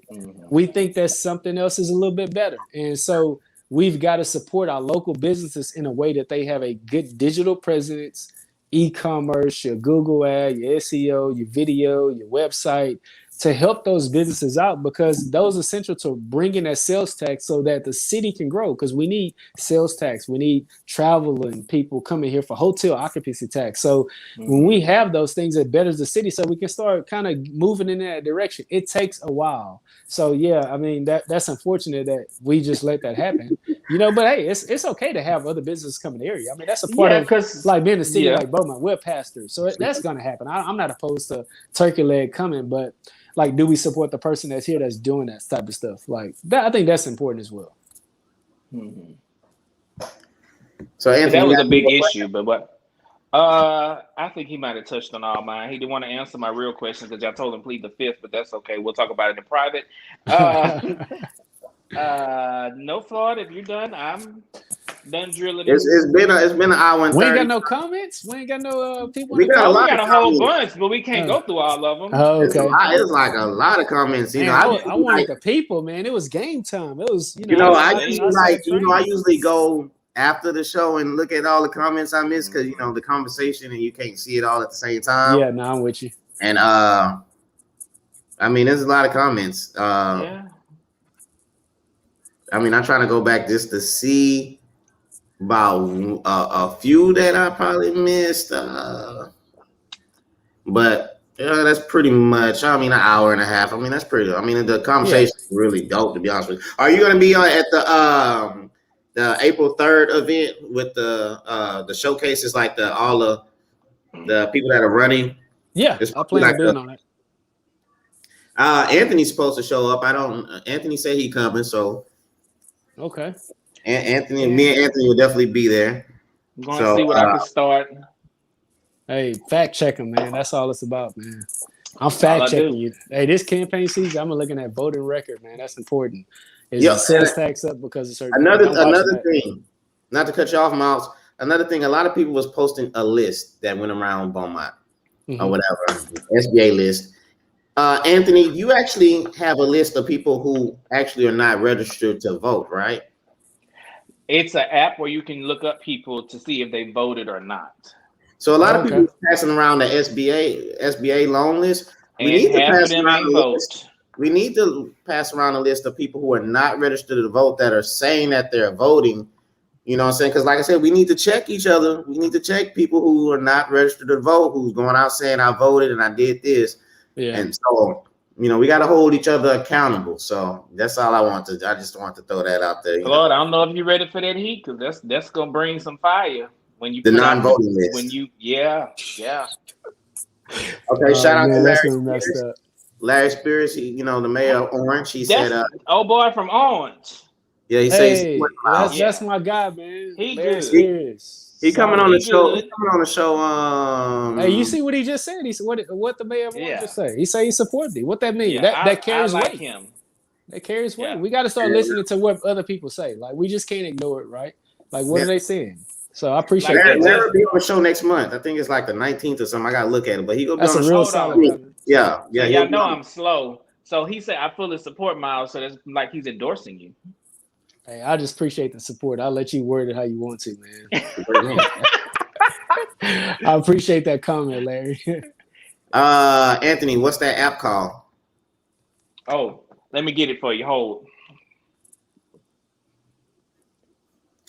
we think that something else is a little bit better. And so we've got to support our local businesses in a way that they have a good digital presence, e-commerce, your Google ad, your SEO, your video, your website, to help those businesses out, because those are essential to bringing that sales tax so that the city can grow, because we need sales tax. We need travel and people coming here for hotel occupancy tax. So when we have those things, it betters the city so we can start kind of moving in that direction. It takes a while. So, yeah, I mean, that's unfortunate that we just let that happen. But hey, it's okay to have other businesses come in the area. I mean, that's a part of like being a city like Beaumont. We're pastors. So that's going to happen. I'm not opposed to turkey leg coming, but like, do we support the person that's here that's doing that type of stuff? Like that, I think that's important as well. Mm-hmm. So Anthony, that was a big issue, but what? I think he might have touched on all mine. He didn't want to answer my real question because I told him plead the fifth, but that's okay. We'll talk about it in private. No, Florida, if you're done, I'm done drilling. It's been an hour and 30. We ain't got no comments. We ain't got no people. We got a whole bunch, but we can't go through all of them. Oh, okay. It's like a lot of comments. Man, I wanted the people, man. It was game time. It was, I usually go after the show and look at all the comments I missed because the conversation and you can't see it all at the same time. Yeah, no, I'm with you. And I mean, there's a lot of comments. Yeah. I mean, I'm trying to go back just to see about a few that I probably missed. But that's pretty much, I mean, an hour and a half. I mean, that's pretty, I mean, the conversation is really dope, to be honest with you. Are you going to be at the April 3rd event with the showcases, like all the people that are running? Yeah, I plan on being on it. Anthony's supposed to show up. Anthony said he coming, so. Okay. Me and Anthony will definitely be there. I'm going to see what I can start. Hey, fact checking, man. That's all it's about, man. I'm fact checking you. Hey, this campaign season, I'm looking at voting record, man. That's important. Is the sales tax up because of certain another thing, not to cut you off, Miles. Another thing, a lot of people was posting a list that went around Beaumont or whatever, SBA list. Anthony, you actually have a list of people who actually are not registered to vote, right? It's an app where you can look up people to see if they voted or not. So a lot of people are passing around the SBA loan list. We need to pass around a list of people who are not registered to vote that are saying that they're voting. You know what I'm saying? Because like I said, we need to check each other. We need to check people who are not registered to vote, who's going out saying I voted and I did this. Yeah. And so, we got to hold each other accountable. So that's all I just want to throw that out there. Lord, I don't know if you're ready for that heat, because that's going to bring some fire when you the non-voting list. Yeah. Okay, shout out to Larry Spears, the mayor of Orange. He said, "Oh boy from Orange." Yeah, he says that's my guy, man. He Larry good. Spears. He coming on the show. He coming on the show. Hey, you see what he just said? He said what the mayor of Orange just say. He say he supported me. What that mean? Yeah, that carries weight. Him. That carries weight. We got to start listening to what other people say. Like, we just can't ignore it, right? Like, what are they saying? So I appreciate that. Larry will be on the show next month. I think it's like the 19th or something. I got to look at it, but he gonna be on the real show. solid. Yeah. Y'all know I'm slow. So he said, I fully support Miles. So that's like he's endorsing you. Hey, I just appreciate the support. I'll let you word it how you want to, man. I appreciate that comment, Larry. Anthony, what's that app called? Oh, let me get it for you. Hold.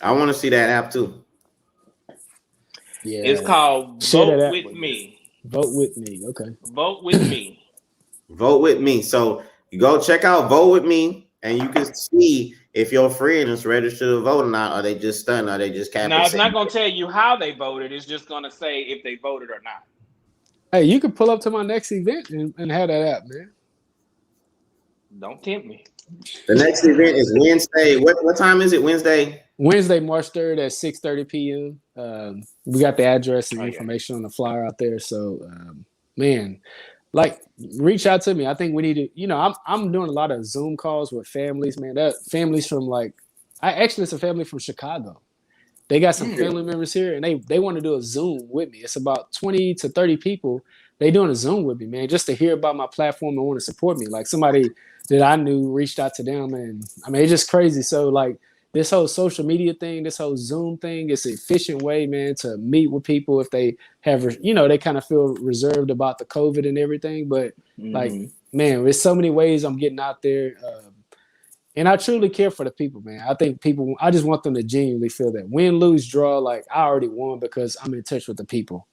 I want to see that app too. Yeah, It's called Share Vote With Me. Vote with me. Okay. Vote With Me. Vote with me. So you go check out Vote With Me, and you can see if your friend is registered to vote or not. Are they just stunned? Are they just capping? Now, it's not going to tell you how they voted. It's just going to say if they voted or not. Hey, you can pull up to my next event and have that app, man. Don't tempt me. The next event is Wednesday. What time is it? Wednesday, March 3rd at 6:30 p.m. We got the address and information on the flyer out there. So, man, like, reach out to me. I think we need to. I'm doing a lot of Zoom calls with families, man. That families from it's a family from Chicago. They got some family members here, and they want to do a Zoom with me. It's about 20 to 30 people. They doing a Zoom with me, man, just to hear about my platform and want to support me. Like, somebody that I knew reached out to them, and I mean, it's just crazy. So, like, this whole social media thing, this whole Zoom thing, it's an efficient way, man, to meet with people if they have, they kind of feel reserved about the COVID and everything. But like, man, there's so many ways I'm getting out there. And I truly care for the people, man. I think I just want them to genuinely feel that win, lose, draw. Like, I already won because I'm in touch with the people.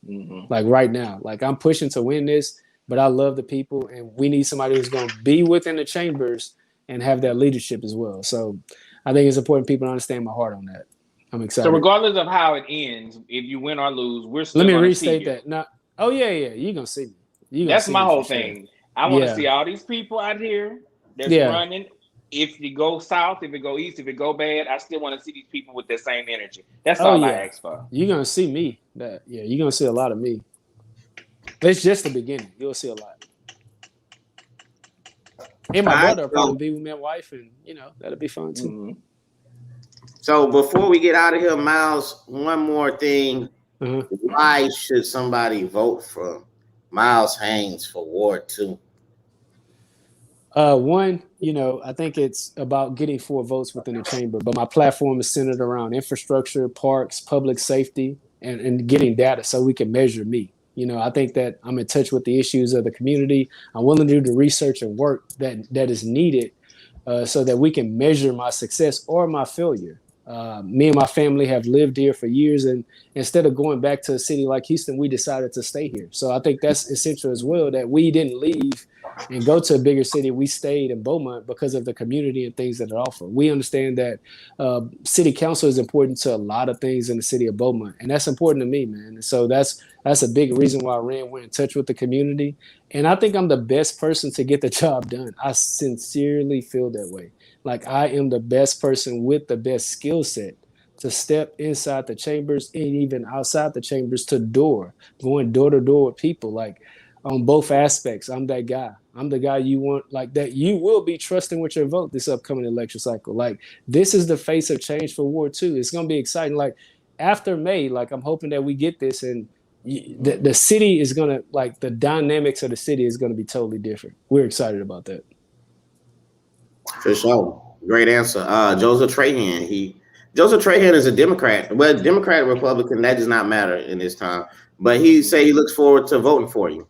Like, right now, like, I'm pushing to win this, but I love the people, and we need somebody who's going to be within the chambers and have that leadership as well. So I think it's important people to understand my heart on that. I'm excited. So regardless of how it ends, if you win or lose, we're still. Let me restate that. No, oh yeah, you're gonna see me. That's my whole thing. Sure. I want to see all these people out here that's running. If you go south, if it go east, if it go bad, I still want to see these people with that same energy. That's all I ask for. You're gonna see me. You're gonna see a lot of me. It's just the beginning. You'll see a lot. And my brother will probably be with my wife, and that'll be fun too. So before we get out of here, Miles, one more thing. Why should somebody vote for Miles Haynes for Ward 2? One, I think it's about getting 4 votes within the chamber, but my platform is centered around infrastructure, parks, public safety, and getting data so we can measure me. I think that I'm in touch with the issues of the community. I'm willing to do the research and work that is needed so that we can measure my success or my failure. Me and my family have lived here for years, and instead of going back to a city like Houston, we decided to stay here. So I think that's essential as well, that we didn't leave and go to a bigger city. We stayed in Beaumont because of the community and things that it offers. We understand that city council is important to a lot of things in the city of Beaumont, and that's important to me, man. And so that's a big reason why we're in touch with the community. And I think I'm the best person to get the job done. I sincerely feel that way. Like, I am the best person with the best skill set to step inside the chambers and even outside the chambers going door to door with people. Like, on both aspects, I'm that guy. I'm the guy you want, like, that you will be trusting with your vote this upcoming election cycle. Like, this is the face of change for Ward 2. It's going to be exciting. Like, after May, like, I'm hoping that we get this, and the city is going to, like, the dynamics of the city is going to be totally different. We're excited about that. For sure. Great answer. Joseph Trahan. Joseph Trahan is a Democrat. Well, Democrat, Republican, that does not matter in this time. But he say he looks forward to voting for you.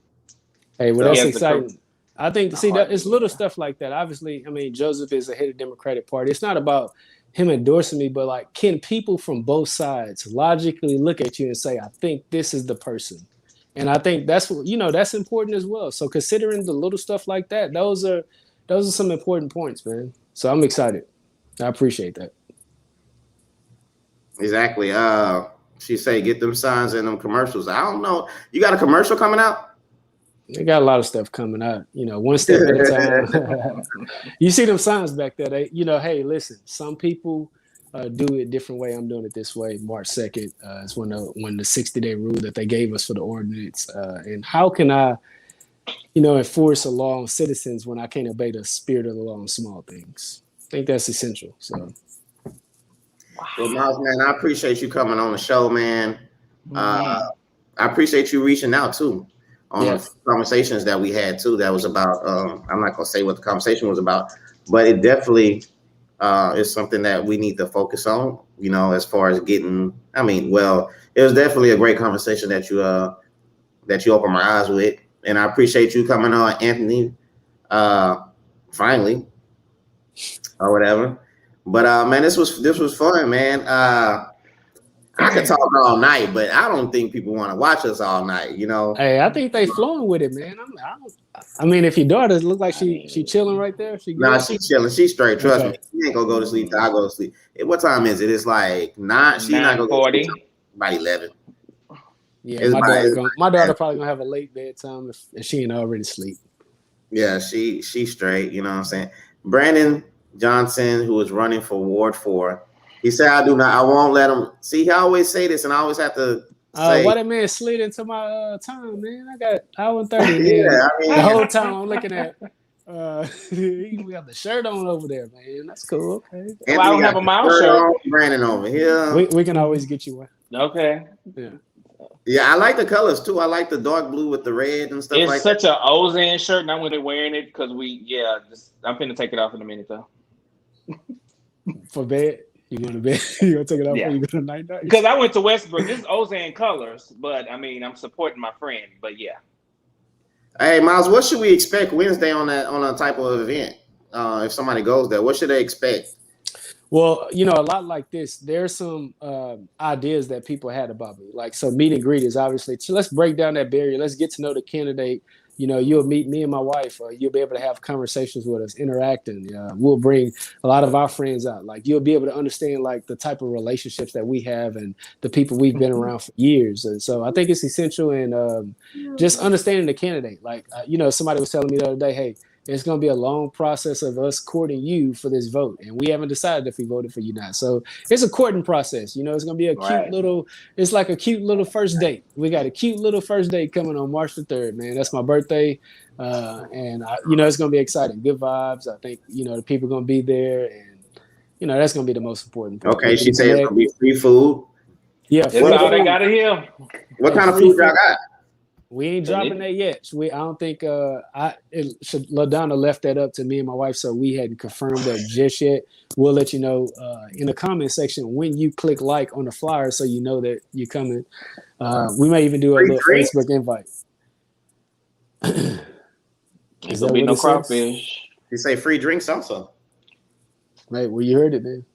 Hey, well, that's exciting. I think, that it's little stuff like that. Obviously, I mean, Joseph is the head of the Democratic Party. It's not about him endorsing me, but, like, can people from both sides logically look at you and say, I think this is the person? And I think that's that's important as well. So considering the little stuff like that, those are some important points, man. So I'm excited. I appreciate that. Exactly. She say get them signs and them commercials. I don't know. You got a commercial coming out? They got a lot of stuff coming out. One step at a time. You see them signs back there. Hey, listen. Some people do it a different way. I'm doing it this way. March 2nd is when the 60-day rule that they gave us for the ordinance. And how can I enforce a law on citizens when I can't obey the spirit of the law on small things? I think that's essential. So, well, Miles, man, I appreciate you coming on the show, man. I appreciate you reaching out too on the conversations that we had too. That was about. I'm not gonna say what the conversation was about, but it definitely is something that we need to focus on. As far as getting. I mean, well, it was definitely a great conversation that you opened my eyes with, and I appreciate you coming on, Anthony. Finally, or whatever. But man, this was fun, man. I could talk all night, but I don't think people want to watch us all night. You know. Hey, I think they flowing with it, man. I mean, if your daughter look like she chilling right there, she good? Nah, she's chilling. She's straight. Trust Okay. me. She ain't gonna go to sleep till I go to sleep. What time is it? It's like 9. She's not gonna go to sleep by 11. Yeah, my daughter probably gonna have a late bedtime if she ain't already asleep. Yeah, she's straight. You know what I'm saying? Brandon Johnson, who is running for Ward 4, he said, I won't let him. See, he always say this, and I always have to say. Why that man slid into my time, man? I got hour and 30. Yeah, I mean, the whole time I'm looking at. We have the shirt on over there, man. That's cool. Okay. Well, I don't have a Miles shirt. Brandon over here. We can always get you one. Okay. Yeah. Yeah, I like the colors too. I like the dark blue with the red and stuff like that. It's such an Ozan shirt, and I'm going to be wearing it because I'm finna take it off in a minute though. For bed? You going to bed? You going to take it off Yeah. before you go to night? Because I went to Westbrook. This is Ozan colors, but I mean, I'm supporting my friend. But yeah. Hey, Miles, what should we expect Wednesday on a type of event? If somebody goes there, what should they expect? Well, a lot like this, there's some ideas that people had about me. Like, so meet and greet is obviously, so let's break down that barrier. Let's get to know the candidate. You'll meet me and my wife. You'll be able to have conversations with us, interacting. We'll bring a lot of our friends out. Like, you'll be able to understand like the type of relationships that we have and the people we've been around for years. And so I think it's essential in just understanding the candidate. Like, somebody was telling me the other day, hey, it's going to be a long process of us courting you for this vote. And we haven't decided if we voted for you now. So it's a courting process. It's going to be a cute little, it's like a cute little first date. We got a cute little first date coming on March the 3rd, man. That's my birthday. And it's going to be exciting. Good vibes. I think, the people are going to be there, and, that's going to be the most important part. Okay. She said it's going to be free food. Yeah. That's all they got to hear. What kind of food y'all got? We ain't dropping that yet. I don't think LaDonna left that up to me and my wife, so we hadn't confirmed that just yet. We'll let you know in the comment section when you click like on the flyer, so you know that you're coming. We may even do a little Facebook invite. Is there be no crawfish? You say free drinks also. Mate, well, you heard it, man.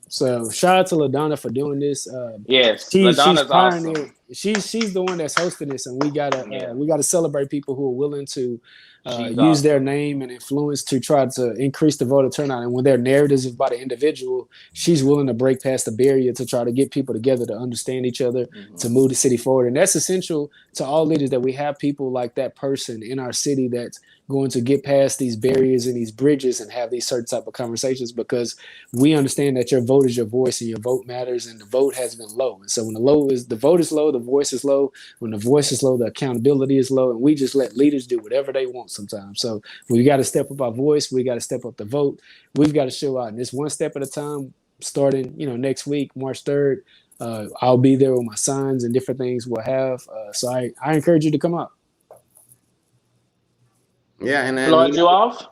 So shout out to LaDonna for doing this. Yes, LaDonna's awesome. She's the one that's hosting this, and we gotta celebrate people who are willing to use their name and influence to try to increase the voter turnout. And when their narratives is about an individual, she's willing to break past the barrier to try to get people together to understand each other, to move the city forward. And that's essential to all leaders, that we have people like that person in our city that's going to get past these barriers and these bridges and have these certain type of conversations, because we understand that your vote is your voice and your vote matters, and the vote has been low. And so when the vote is low, the voice is low. When the voice is low, the accountability is low, and we just let leaders do whatever they want sometimes. So we got to step up our voice. We got to step up the vote. We've got to show out, and it's one step at a time. Starting, next week, March 3rd, I'll be there with my signs and different things we'll have. So I encourage you to come out. Yeah, and then Floyd, you off?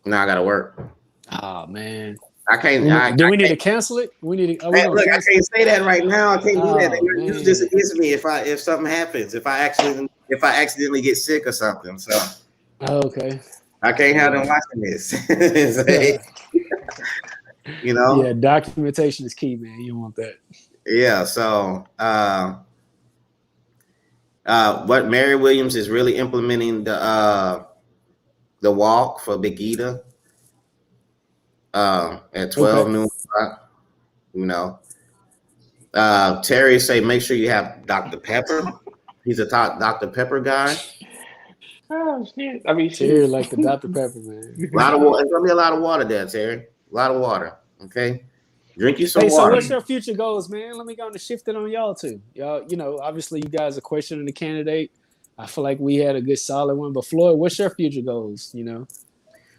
No, I gotta work. Oh man, I can't. Do we need to cancel it? We need to. Look, I can't say that right now. I can't do that. They're gonna use this against me if something happens. If I accidentally get sick or something. So. Okay. I can't have them watching this. Yeah, documentation is key, man. You want that. Yeah. So. What Mary Williams is really implementing the walk for Big Eda at 12 noon. Terry say make sure you have Dr. Pepper. He's a top Dr. Pepper guy. Oh shit! I mean, Terry like the Dr. Pepper, man. A lot of water. It's gonna be a lot of water there, Terry. A lot of water. Okay. Drink you some water. So what's your future goals, man? Let me go on to shift it on y'all too. Y'all, obviously you guys are questioning the candidate. I feel like we had a good solid one. But Floyd, what's your future goals?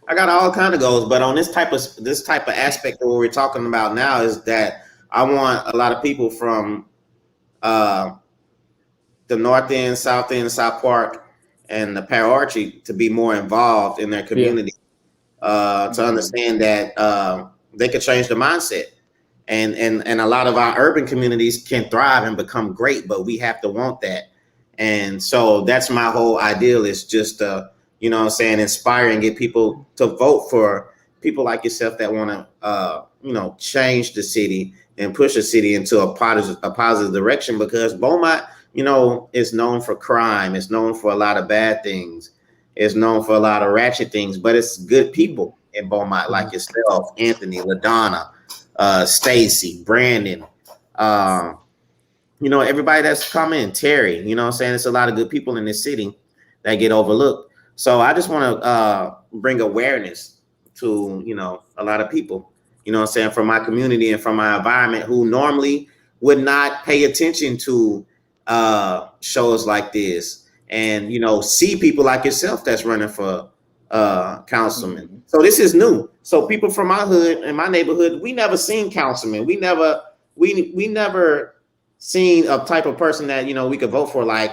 I got all kind of goals, but on this type of aspect of what we're talking about now is that I want a lot of people from the North End, South End, South Park, and the Paraarchy to be more involved in their community, to understand that they could change the mindset. and a lot of our urban communities can thrive and become great, but we have to want that. And so that's my whole ideal, is just you know what I'm saying, inspire and get people to vote for people like yourself that want to you know, change the city and push the city into a positive direction, because Beaumont, you know, is known for crime, it's known for a lot of bad things, it's known for a lot of ratchet things, but it's good people in Beaumont like yourself, Anthony, LaDonna, Stacy, Brandon, you know, everybody that's coming, Terry, you know what I'm saying? It's a lot of good people in this city that get overlooked. So I just want to bring awareness to, you know, a lot of people, you know what I'm saying, from my community and from my environment, who normally would not pay attention to shows like this, and, you know, see people like yourself that's running for councilman. So this is new. So people from my hood and my neighborhood, we never seen councilmen. We never seen a type of person that, you know, we could vote for. Like,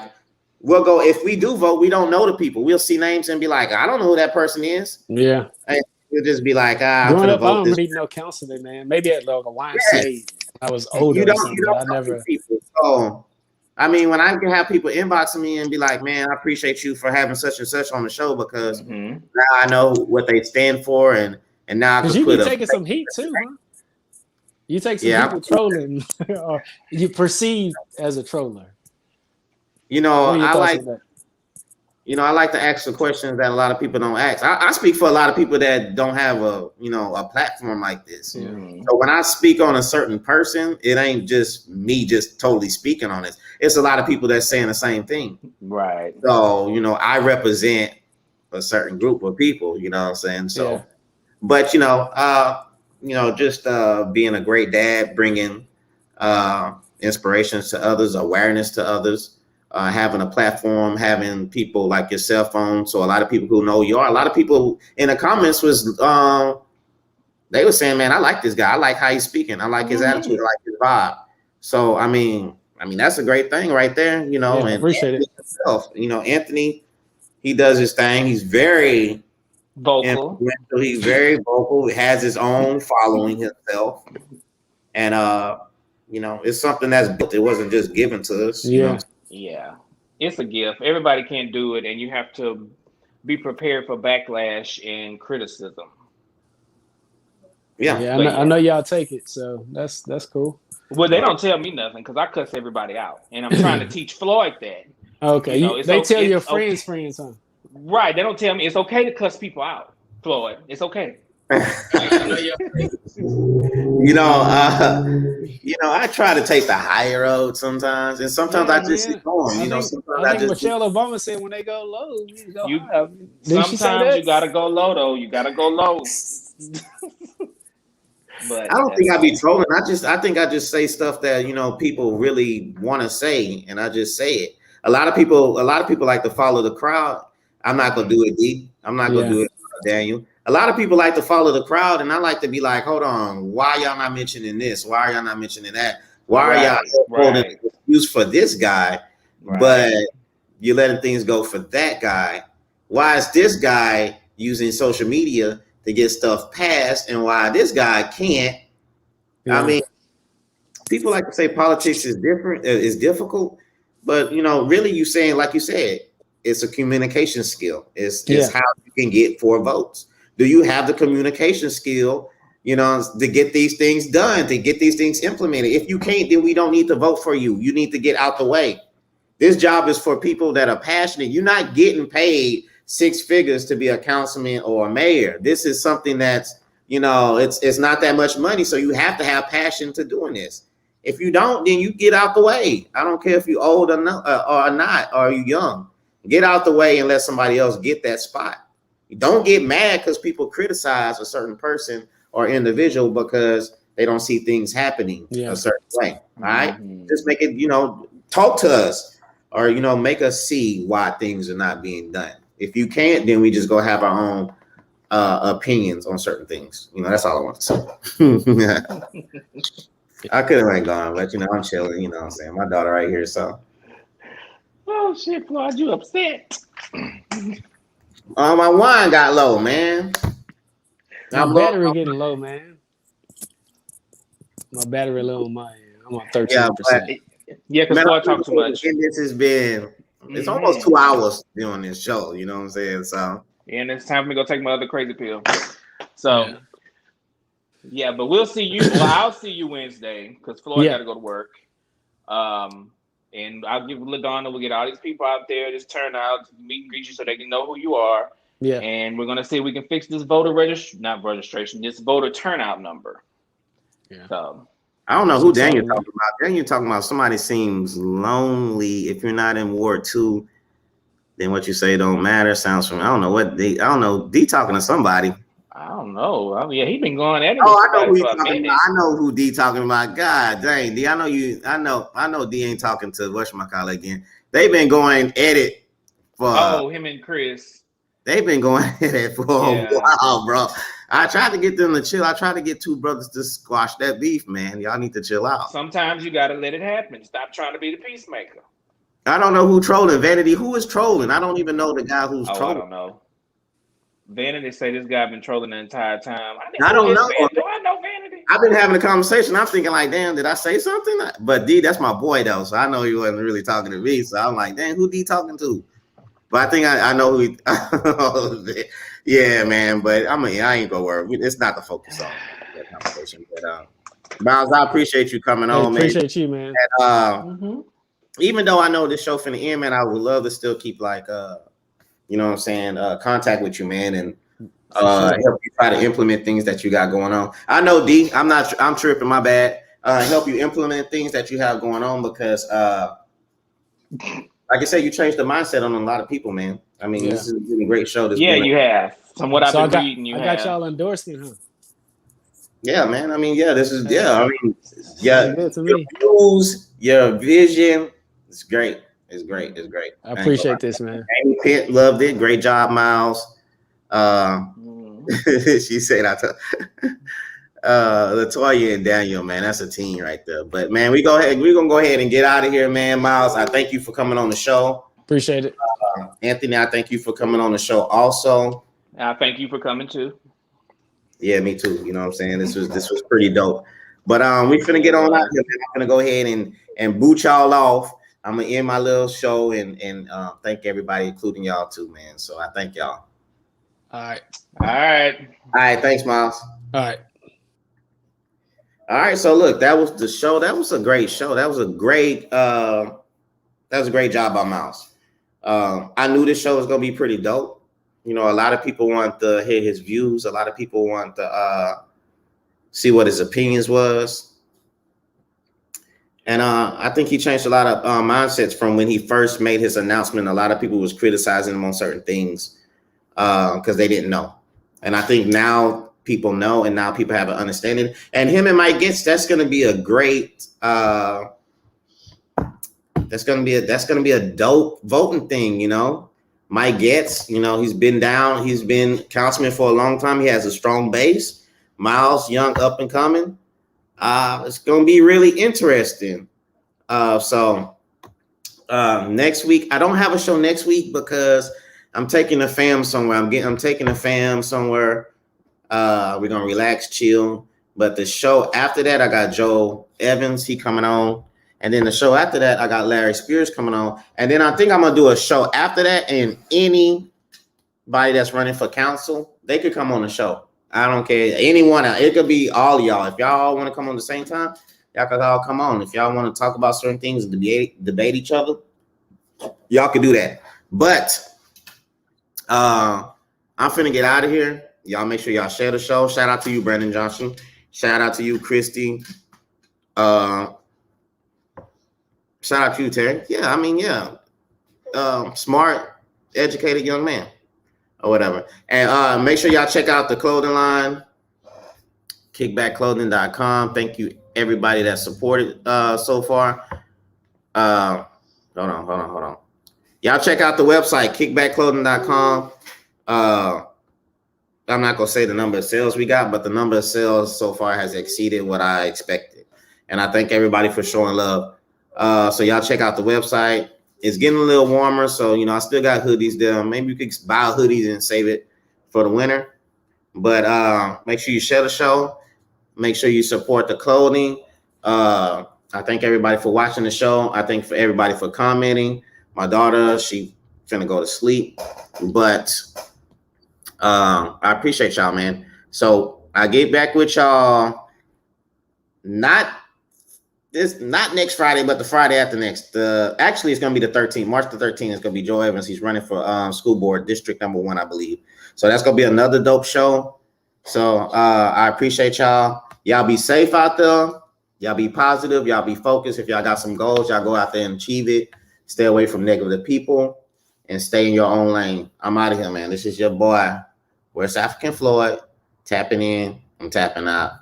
we'll go, if we do vote, we don't know the people. We'll see names and be like, I don't know who that person is. Yeah. And we'll just be like, I'm growing gonna up, I vote don't this. really know councilman, man. Maybe at like a YMCA when I was older You or don't something. know I never. people. So I mean, when I can have people inboxing me and be like, man, I appreciate you for having such and such on the show, because now I know what they stand for, and now I Because can you be put taking some heat too, huh? You take some Yeah, heat with trolling, or you perceived as a troller. you know, What are your I thoughts like on that? you know, I like to ask the questions that a lot of people don't ask. I speak for a lot of people that don't have a, you know, a platform like this. Yeah. So when I speak on a certain person, it ain't just me just totally speaking on it. It's a lot of people that's saying the same thing. Right. So, you know, I represent a certain group of people, you know what I'm saying? So, Yeah. but, you know, just being a great dad, bringing inspirations to others, awareness to others, having a platform, having people like yourself on. So a lot of people who know you are, a lot of people in the comments was, they were saying, man, I like this guy. I like how he's speaking. I like his attitude. I like his vibe. So, I mean, that's a great thing right there, you know, Yeah, I and appreciate it. himself, you know, Anthony, he does his thing. He's very Vocal. influential. He's very vocal. He has his own following himself. And, you know, it's something that's built. It wasn't just given to us, you know. Yeah. It's a gift. Everybody can't do it, and you have to be prepared for backlash and criticism. Yeah. I know y'all take it, so that's cool. Well, they don't tell me nothing because I cuss everybody out, and I'm trying to teach Floyd that. Okay, You know, they tell your okay. friends, huh? Right? They don't tell me it's okay to cuss people out, Floyd. It's okay. You know, I try to take the higher road sometimes, and sometimes I just ignore them. You know, sometimes I think Michelle Obama said when they go low, you go high. Sometimes you gotta go low, though. You gotta go low. But I don't think I be trolling. I think I just say stuff that, you know, people really want to say, and I just say it. A lot of people like to follow the crowd. I'm not gonna do it, D. I'm not gonna do it, Daniel. A lot of people like to follow the crowd, and I like to be like, hold on, why y'all not mentioning this? Why are y'all not mentioning that? Why are y'all holding an excuse for this guy, but you're letting things go for that guy? Why is this guy using social media to get stuff passed, and why this guy can't? I mean, people like to say politics is different, is difficult, but, you know, really, you saying, like you said, it's a communication skill. It's how you can get 4 votes. Do you have the communication skill, you know, to get these things done, to get these things implemented? If you can't, then we don't need to vote for you. You need to get out the way. This job is for people that are passionate. You're not getting paid 6 figures to be a councilman or a mayor. This is something that's, you know, it's not that much money. So you have to have passion to doing this. If you don't, then you get out the way. I don't care if you're old or not, or you young. Get out the way and let somebody else get that spot. Don't get mad because people criticize a certain person or individual because they don't see things happening a certain way. All right. Just make it, you know, talk to us, or, you know, make us see why things are not being done. If you can't, then we just go have our own opinions on certain things. You know, that's all I want to say. I could have been gone, but, you know, I'm chilling. You know what I'm saying? My daughter right here, so. Oh shit, Floyd, you upset? My wine got low, man. My battery getting low, man. My battery low on my end. I'm on Yeah, 13%. but Yeah, because man, Floyd talked too much. this has been it's almost 2 hours doing this show. You know what I'm saying? So And it's time for me to go take my other crazy pill. So yeah, but we'll see you. Well, I'll see you Wednesday because Floyd got to go to work. And I'll give LaDonna. We'll get all these people out there, just turn out, meet and greet you, so they can know who you are. Yeah. And we're gonna see if we can fix this this voter turnout number. Yeah. So I don't know who Daniel talking about. Daniel talking about somebody seems lonely. If you're not in Ward 2, then what you say don't matter. Sounds from I don't know what D. I don't know. D talking to somebody. I don't know. I mean, yeah, he been going at it. Oh, I know who he's talking about. I know who D talking about. God dang, D. I know you. I know D ain't talking to whatchamacallit again. They've been going at it for. Him and Chris. They've been going at it for a while, bro. I tried to get them to chill. I tried to get two brothers to squash that beef, man. Y'all need to chill out. Sometimes you gotta let it happen. Stop trying to be the peacemaker. I don't know who trolling. Vanity, who is trolling? I don't even know the guy who's trolling. I don't know. Vanity say this guy been trolling the entire time. I don't know. Do I know Vanity? I've been having a conversation. I'm thinking like, damn, did I say something? But D, that's my boy though, so I know he wasn't really talking to me. So I'm like, damn, who D talking to? But I think I know who he. Yeah, man. But I ain't gonna worry. It's not the focus on that conversation. But Miles, I appreciate you coming on, man. Appreciate you, man. And, even though I know this show finna end, man, I would love to still keep like you know what I'm saying, contact with you, man, and help you try to implement things that you got going on. I know D, I'm tripping, my bad. Help you implement things that you have going on because like I said, you changed the mindset on a lot of people, man. I mean, this is a great show. You have. From what I've been reading, I got y'all endorsing, huh? Yeah, man. I mean, this is I mean, good to me. Your views, your vision, it's great. It's great. It's great. I appreciate this, man. Amy Pitt loved it. Great job, Miles. She said Latoya and Daniel, man, that's a team right there. But man, we're gonna go ahead and get out of here, man. Miles, I thank you for coming on the show. Appreciate it. Anthony, I thank you for coming on the show also. I thank you for coming too. Yeah, me too. You know what I'm saying? This was pretty dope. But we finna get on out here, man. I'm gonna go ahead and boot y'all off. I'm gonna end my little show and thank everybody, including y'all too, man. So I thank y'all. All right. Thanks, Miles. All right. So look, that was the show. That was a great show. That was a great job by Miles. I knew this show was gonna be pretty dope. You know, a lot of people want to hear his views. A lot of people want to see what his opinions was. And I think he changed a lot of mindsets from when he first made his announcement. A lot of people was criticizing him on certain things because they didn't know. And I think now people know, and now people have an understanding. And him and Mike Getz, that's going to be a great. That's going to be a dope voting thing, you know. Mike Getz, you know, he's been down. He's been councilman for a long time. He has a strong base. Miles, young, up and coming. It's going to be really interesting. So next week, I don't have a show next week because I'm taking the fam somewhere. I'm taking the fam somewhere. We're going to relax, chill. But the show after that, I got Joe Evans. He coming on. And then the show after that, I got Larry Spears coming on. And then I think I'm going to do a show after that. And anybody that's running for council, they could come on the show. I don't care. Anyone. It could be all of y'all. If y'all all want to come on the same time, y'all could all come on. If y'all want to talk about certain things and debate each other, y'all could do that. But I'm finna get out of here. Y'all make sure y'all share the show. Shout out to you, Brandon Johnson. Shout out to you, Christy. Shout out to you, Terry. Yeah, I mean, yeah. Smart, educated young man or whatever. And make sure y'all check out the clothing line, kickbackclothing.com. Thank you, everybody that supported so far. Hold on. Y'all check out the website, kickbackclothing.com. I'm not going to say the number of sales we got, but the number of sales so far has exceeded what I expected. And I thank everybody for showing love. So y'all check out the website. It's getting a little warmer, so you know I still got hoodies there. Maybe you could buy hoodies and save it for the winter. But make sure you share the show. Make sure you support the clothing. I thank everybody for watching the show. I thank for everybody for commenting. My daughter, she finna go to sleep, but I appreciate y'all, man. So I get back with y'all not next Friday, but the Friday after next. Actually, it's gonna be the 13th. March the 13th is gonna be Joe Evans. He's running for school board district number 1, I believe. So that's gonna be another dope show. So I appreciate y'all. Y'all be safe out there. Y'all be positive. Y'all be focused. If y'all got some goals, y'all go out there and achieve it. Stay away from negative people and stay in your own lane. I'm out of here, man. This is your boy, West African Floyd, tapping in. I'm tapping out.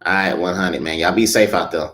All right, 100, man. Y'all be safe out there.